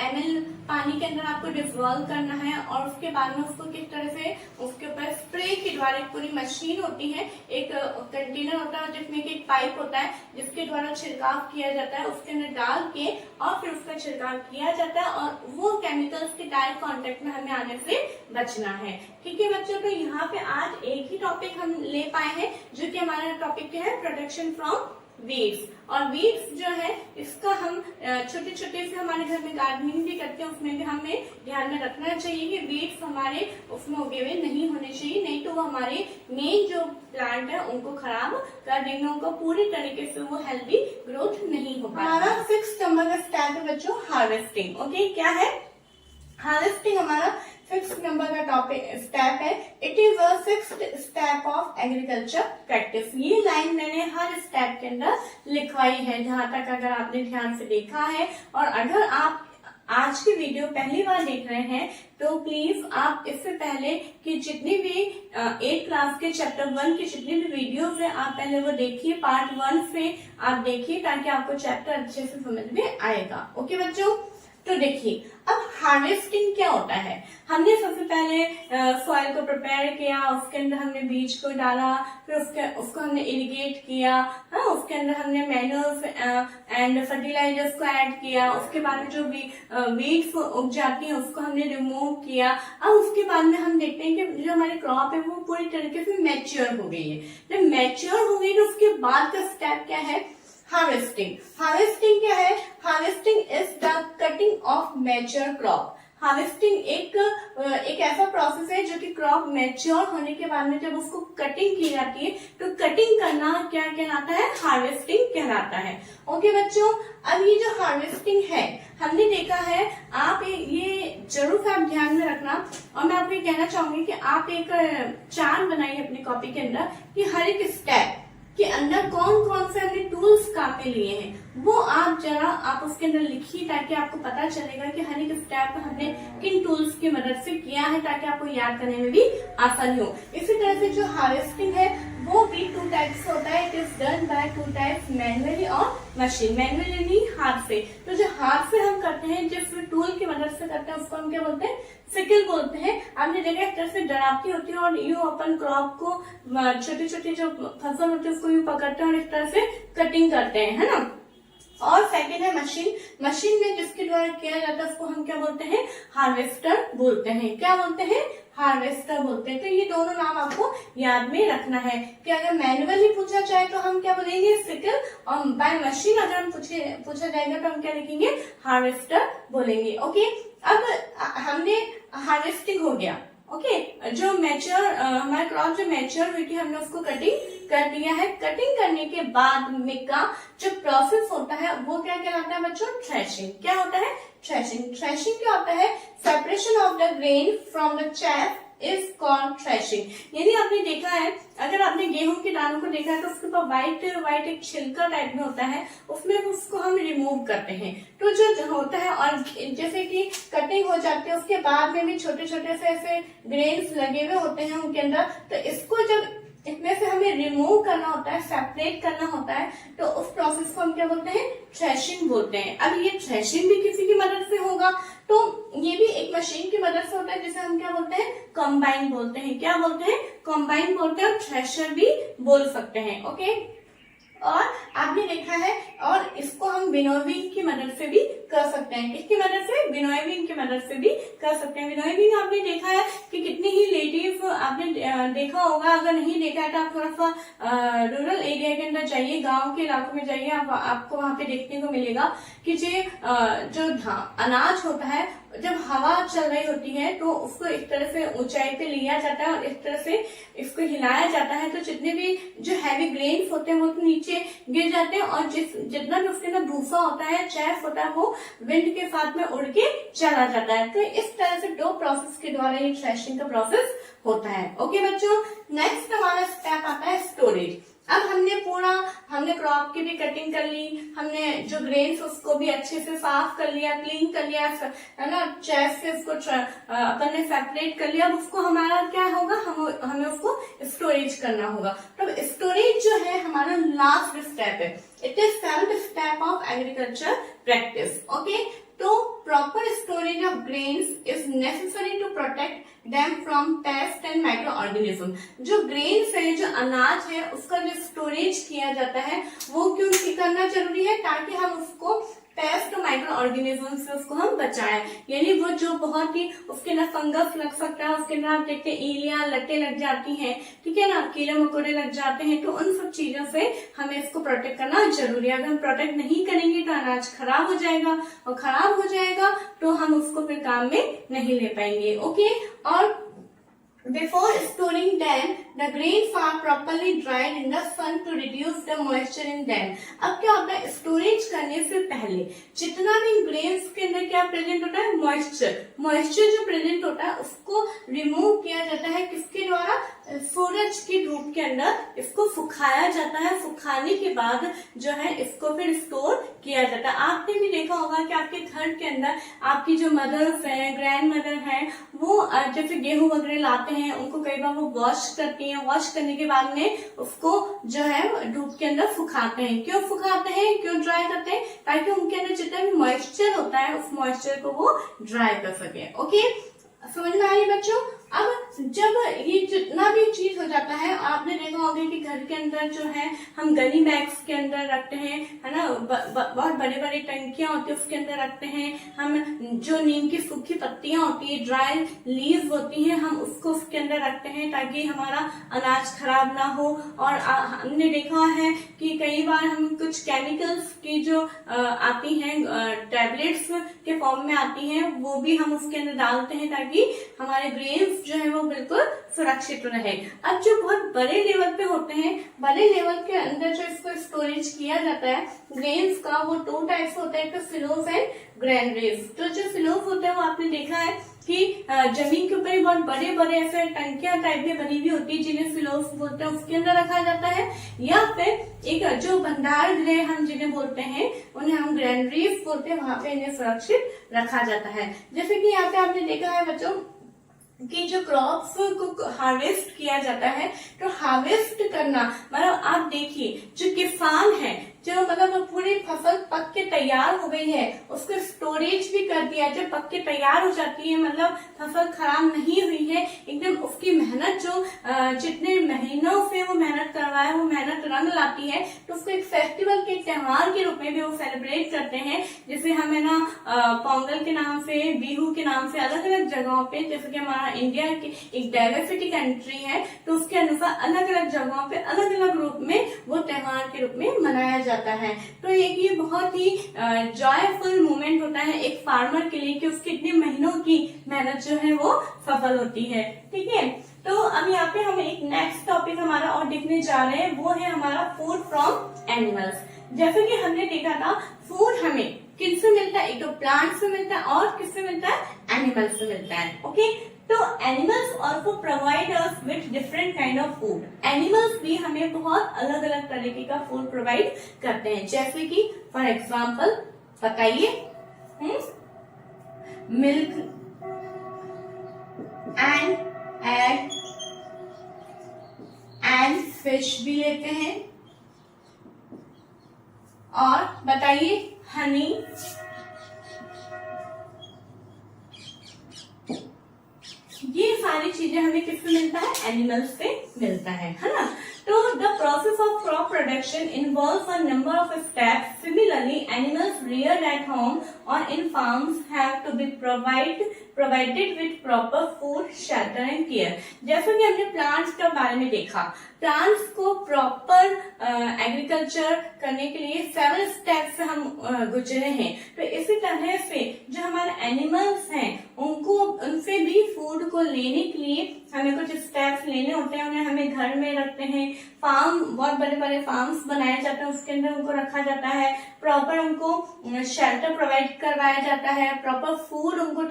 ml पानी के अंदर आपको डिसॉल्व करना है, और उसके बाद में उसको किस तरह से उसके ऊपर स्प्रे के द्वारा, एक पूरी मशीन होती है, एक कंटेनर होता है जिसमें कि एक पाइप होता है जिसके द्वारा छिड़काव किया जाता है, उसके अंदर डाल के और फिर उसका छिड़काव किया जाता है, और वो केमिकल्स के डायरेक्ट कांटेक्ट में हमें आने से बचना है। ठीक है बच्चों, तो यहाँ पे आज एक ही टॉपिक हम ले पाए हैं जो कि हमारा टॉपिक क्या है, प्रोटेक्शन फ्रॉम वीड्स। और वीड्स जो है इसका हम छोटे छोटे से हमारे घर में गार्डनिंग भी करते हैं, उसमें भी हमें ध्यान में रखना चाहिए कि वीड्स हमारे उसमें उगे हुए नहीं होने चाहिए, नहीं तो वो हमारे मेन जो प्लांट है उनको खराब कर देंगे, उनको पूरी तरीके से वो हेल्दी ग्रोथ नहीं हो पाएगा। हमारा 6 नंबर का स्टेप है बच्चों हार्वेस्टिंग। ओके, क्या है हार्वेस्टिंग? हमारा 6 नंबर का टॉपिक स्टेप है। It is a 6th step of agriculture practice. ये लाइन मैंने हर स्टेप के अंदर लिखवाई है, जहां तक अगर आपने ध्यान से देखा है। और अगर आप आज की वीडियो पहली बार देख रहे हैं तो प्लीज आप इससे पहले कि जितनी भी 8th क्लास के चैप्टर 1 की जितनी भी वीडियोस है आप पहले वो देखिए, पार्ट 1 से आप देखिए, ताकि आपको चैप्टर अच्छे से समझ में आएगा। ओके बच्चों, तो देखिए अब हार्वेस्टिंग क्या होता है। हमने सबसे पहले सॉइल को प्रिपेयर किया, उसके अंदर हमने बीज को डाला, फिर उसको हमने इरिगेट किया, उसके अंदर हमने मैन्यूर्स एंड फर्टिलाइजर्स को ऐड किया, उसके बाद में जो वीड्स उग जाती हैं उसको हमने रिमूव किया। अब उसके बाद में हम देखते हैं कि जो हमारी क्रॉप है वो पूरी तरीके से मैच्योर हो गई है। जब मैच्योर हो गई तो उसके बाद का स्टेप क्या है, हार्वेस्टिंग। हार्वेस्टिंग क्या है? Harvesting is the cutting of mature crop. Harvesting एक ऐसा प्रोसेस है जो कि क्रॉप मैच्योर होने के बाद में जब उसको कटिंग की जाती है तो कटिंग करना क्या कहलाता है, हार्वेस्टिंग कहलाता है। ओके बच्चों, अब ये जो हार्वेस्टिंग है हमने देखा है, आप ये जरूर से आप ध्यान में रखना। और मैं आपको कहना चाहूंगी कि आप एक चार्ट बनाइए अपनी कॉपी के अंदर कि हर एक स्टेप के अंदर कौन कौन से हमने टूल्स काम में लिए हैं, वो आप उसके अंदर लिखिए, ताकि आपको पता चलेगा कि हर एक स्टेप हमने किन टूल्स की मदद से किया है, ताकि आपको याद करने में भी आसानी हो। इसी तरह से जो हार्वेस्टिंग है वो भी 2 टाइप्स होता है। It is done by 2 types, manually और मशीन। मैनुअली हाथ से, तो जो हाथ से हम करते हैं, जिस टूल की मदद से करते हैं उसको हम क्या बोलते हैं, सिकल बोलते हैं। आपने देखा एक तरह से डरावती होती है और यूं अपन क्रॉप को छोटे छोटे जो फसल होती है उसको यूं पकड़ते हैं और इस तरह से कटिंग करते हैं, है ना। और सेकेंड है मशीन। मशीन में जिसके द्वारा किया जाता है उसको हम क्या बोलते हैं, हार्वेस्टर बोलते हैं। क्या बोलते हैं, हार्वेस्टर बोलते हैं। तो ये दोनों नाम आपको याद में रखना है कि अगर मैनुअली पूछा जाए तो हम क्या बोलेंगे, सिकल, और बाय मशीन अगर हम पूछा जाएगा तो हम क्या लिखेंगे, हार्वेस्टर बोलेंगे। ओके, अब हमने हार्वेस्टिंग हो गया। ओके, जो मैच्योर हमारा क्रॉप जो मैच्योर हुई थी हमने उसको कटिंग कर दिया है। कटिंग करने के बाद में का जो प्रोसेस होता है वो क्या कहलाता है बच्चों, थ्रेशिंग। क्या होता है, थ्रेशिंग। थ्रेशिंग क्या होता है, separation of the grain from the chaff is called threshing. यानी आपने देखा है, अगर आपने गेहूं के दानों को देखा है तो उसके ऊपर व्हाइट एक छिलका टाइप में होता है, उसमें उसको हम रिमूव करते हैं। तो जो होता है, और जैसे कि कटिंग हो जाती है उसके बाद में भी छोटे छोटे से ऐसे ग्रेन्स लगे हुए होते हैं उनके अंदर, तो इसको जब इसमें से हमें रिमूव करना होता है, सेपरेट करना होता है, तो उस प्रोसेस को हम क्या बोलते हैं, थ्रेशिंग बोलते हैं। अब ये थ्रेशिंग भी किसी की मदद से होगा, तो ये भी एक मशीन की मदद से होता है, जिसे हम क्या बोलते हैं, कंबाइन बोलते हैं। क्या बोलते हैं, कंबाइन बोलते हैं, और थ्रेशर भी बोल सकते हैं। ओके, और आपने देखा है, और इसको हम विनोइंग की मदद से भी कर सकते हैं। किसकी मदद से, विनोइंग की मदद से भी कर सकते हैं। विनोइंग आपने देखा है कि कितनी ही लेडीज आपने देखा होगा, अगर नहीं देखा है तो आप थोड़ा सा रूरल एरिया के अंदर जाइए, गांव के इलाकों में जाइए, आपको वहां पे देखने को मिलेगा कि जो अनाज होता है जब हवा चल रही होती है तो उसको इस तरह से ऊंचाई पे लिया जाता है और इस तरह से इसको हिलाया जाता है, तो जितने भी जो हैवी ग्रेन्स होते हैं वो तो नीचे गिर जाते हैं और जितना भी उसके अंदर भूसा होता है, चैफ होता है, वो विंड के साथ में उड़ के चला जाता है। तो इस तरह से 2 प्रोसेस के द्वारा ये थ्रेशिंग का प्रोसेस होता है। ओके बच्चों, नेक्स्ट हमारा स्टेप आता है स्टोरेज। अब हमने क्रॉप की भी कटिंग कर ली, हमने जो ग्रेन्स उसको भी अच्छे से साफ कर लिया, क्लीन कर लिया, है ना, चेस्ट से उसको अपन ने सेपरेट कर लिया। अब उसको हमारा क्या होगा, हमें उसको स्टोरेज करना होगा। तो स्टोरेज जो है हमारा लास्ट स्टेप है। It is 7th step of agriculture practice. Okay, तो proper storage of grains is necessary to protect them from pest and microorganism. जो ग्रेन्स है, जो अनाज है, उसका जो स्टोरेज किया जाता है वो क्यों करना जरूरी है, ताकि हम उसको पेस्ट और माइक्रो ऑर्गेनिज्म से उसको हम बचाएं। यानी वो जो बहुत ही उसके अंदर फंगस लग सकता है, उसके अंदर आप देखते हैं ईलियां, लट्टे लग जाती हैं, ठीक है ना, कीड़े मकोड़े लग जाते हैं, तो उन सब चीजों से हमें इसको प्रोटेक्ट करना जरूरी है। अगर हम प्रोटेक्ट नहीं करेंगे तो अनाज खराब हो जाएगा, और खराब हो जाएगा तो हम उसको फिर काम में नहीं ले पाएंगे। ओके, और before storing them, the grains are properly dried in the sun to reduce the moisture in them. अब क्या होता है, स्टोरेज करने से पहले जितना भी ग्रेन्स के अंदर क्या प्रेजेंट होता है, मॉइस्चर जो प्रेजेंट होता है उसको रिमूव किया जाता है। किसके द्वारा, सूरज की धूप के अंदर इसको सुखाया जाता है। सुखाने के बाद जो है इसको फिर स्टोर किया जाता है। आपने भी देखा होगा कि आपके घर के अंदर आपकी जो मदर्स हैं, ग्रैंड मदर हैं, वो जैसे गेहूं वगैरह लाते हैं, उनको कई बार वो वॉश करती हैं। वॉश करने के बाद में उसको जो है धूप के अंदर सुखाते हैं। क्यों सुखाते हैं, क्यों ड्राई करते हैं, ताकि उनके अंदर जितना भी मॉइस्चर होता है उस मॉइस्चर को वो ड्राई कर सके। ओके, समझ में आई बच्चों। अब जब ये जितना भी चीज हो जाता है, आपने देखा होगा कि घर के अंदर जो है हम गनी बैग्स के अंदर रखते हैं, है ना, बहुत बड़े बड़े टंकियां होती है उसके अंदर रखते हैं। हम जो नीम की सूखी पत्तियां होती है, ड्राई लीव्स होती हैं, हम उसको उसके अंदर रखते हैं ताकि हमारा अनाज खराब ना हो। और हमने देखा है कि कई बार हम कुछ केमिकल्स की जो आती हैं, टैबलेट्स के फॉर्म में आती हैं, वो भी हम उसके अंदर डालते हैं ताकि हमारे ग्रेन्स जो है वो बिल्कुल सुरक्षित रहे। अब जो बहुत बड़े लेवल पे होते हैं, बड़े लेवल के अंदर जो इसको स्टोरेज किया जाता है ग्रेन्स का, वो 2 टाइप्स होते हैं, तो सिलोस एंड ग्रैनुलेस। तो जो सिलोस होता है वो आपने देखा है कि जमीन के ऊपर ही बहुत बड़े बड़े ऐसे टंकियां टाइप में बनी हुई होती है, जिन्हें सिलोस बोलते हैं, उसके अंदर रखा जाता है। या फिर एक जो भंडार गृह हम जिन्हें बोलते हैं, उन्हें हम ग्रैनुलेस बोलते हैं, वहां पे इन्हें सुरक्षित रखा जाता है। जैसे कि यहाँ पे आपने देखा है बच्चों कि जो क्रॉप्स को हार्वेस्ट किया जाता है, तो हार्वेस्ट करना मतलब आप देखिए जो किसान है, जो मतलब पूरी फसल पक के तैयार हो गई है, उसको स्टोरेज भी कर दिया। जब पक के तैयार हो जाती है, मतलब फसल खराब नहीं हुई है, एकदम उसकी मेहनत जो जितने महीनों से वो मेहनत करवाए, वो मेहनत रंग लाती है। तो उसको एक फेस्टिवल के त्योहार के रूप में भी वो सेलिब्रेट करते हैं। जैसे हमें ना पोंगल के नाम से, बिहू के नाम से अलग अलग जगहों पे, जैसे कि हमारा इंडिया की एक डाइवर्सिटी कंट्री है, तो उसके अनुसार अलग अलग जगहों पे अलग अलग रूप में वो त्योहार के रूप में मनाया जाता है। तो ये बहुत ही जॉयफुल मोमेंट होता है एक फार्मर के लिए कि उसके इतने महीनों की मेहनत जो है वो सफल होती है। ठीक है, तो अब यहाँ पे हम एक नेक्स्ट टॉपिक हमारा और देखने जा रहे हैं, वो है हमारा फूड फ्रॉम एनिमल्स। जैसे कि हमने देखा था फूड हमें किससे मिलता है, एक तो प्लांट से मिलता है और किससे मिलता है, एनिमल्स से मिलता है। ओके, तो animals also provide us with different kind of food. Animals भी हमें बहुत अलग अलग तरीके का फूड प्रोवाइड करते हैं। जैसे कि फॉर एग्जाम्पल बताइए, milk and egg and fish भी लेते हैं, और बताइए हनी, ये सारी चीजें हमें किससे मिलता है, एनिमल्स से मिलता है ना। तो the process of crop production involve a number of steps. Similarly animals reared at home or in farms have to be provided with proper food, shelter and care. जैसा कि हमने प्लांट्स के बारे में देखा, प्लांट्स को प्रॉपर एग्रीकल्चर करने के लिए 7 स्टेप्स से हम गुजरे हैं. तो इसी तरह से जो हमारे एनिमल्स हैं उनसे भी फूड को लेने के लिए हमें कुछ स्टेप्स लेने होते हैं. उन्हें हमें घर में रखते हैं, फार्म, बहुत बड़े बड़े फार्म्स बनाए जाते हैं, उसके अंदर उनको रखा जाता है, प्रॉपर उनको शेल्टर प्रोवाइड करवाया जाता है, प्रॉपर फूड उनको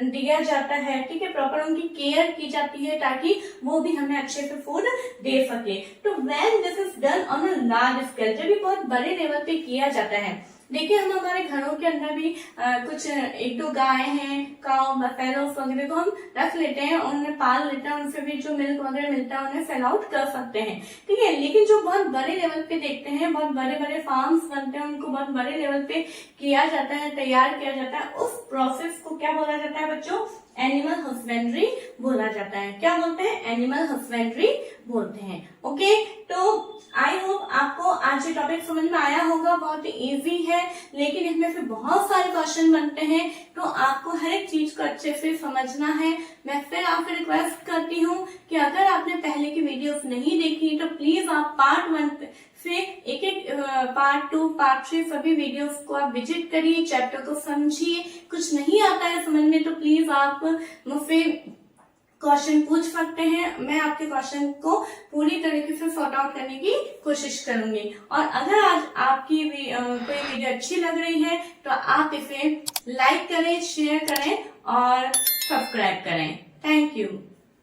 दिया जाता है, ठीक है, प्रॉपर उनकी केयर की जाती है ताकि वो भी हमें अच्छे से फूड दे सके. तो when this is done on a large scale, जब भी बहुत बड़े लेवल पे किया जाता है, देखिए हम हमारे घरों के अंदर भी कुछ 1-2 गाय हैं, काउ, बफेलोस वगैरह को हम रख लेते हैं, उन्हें पाल लेते हैं, उनसे भी जो मिल्क वगैरह मिलता है उन्हें सेल आउट कर सकते हैं, ठीक है. लेकिन जो बहुत बड़े लेवल पे देखते हैं, बहुत बड़े बड़े फार्म्स बनते हैं, उनको बहुत बड़े लेवल पे किया जाता है, तैयार किया जाता है, उस प्रोसेस को क्या बोला जाता है बच्चों? एनिमल हस्बेंड्री बोला जाता है. क्या बोलते हैं? एनिमल हस्बेंड्री बोलते हैं. ओके, तो आई होप आपको आज ये टॉपिक समझ में आया होगा. बहुत इजी है, लेकिन इसमें से बहुत सारे क्वेश्चन बनते हैं, तो आपको हर एक चीज को अच्छे से समझना है. मैं फिर आपसे रिक्वेस्ट करती हूँ कि अगर आपने पहले की वीडियोस नहीं देखी तो प्लीज आप पार्ट 1 से एक पार्ट 2, पार्ट 3 सभी वीडियोस को आप विजिट करिए, चैप्टर को समझिए. कुछ नहीं आता है समझ में तो प्लीज आप मुझसे क्वेश्चन पूछ सकते हैं. मैं आपके क्वेश्चन को पूरी तरीके से सॉर्ट आउट करने की कोशिश करूंगी. और अगर आज आपकी कोई वीडियो अच्छी लग रही है तो आप इसे लाइक करें, शेयर करें और सब्सक्राइब करें. Thank you.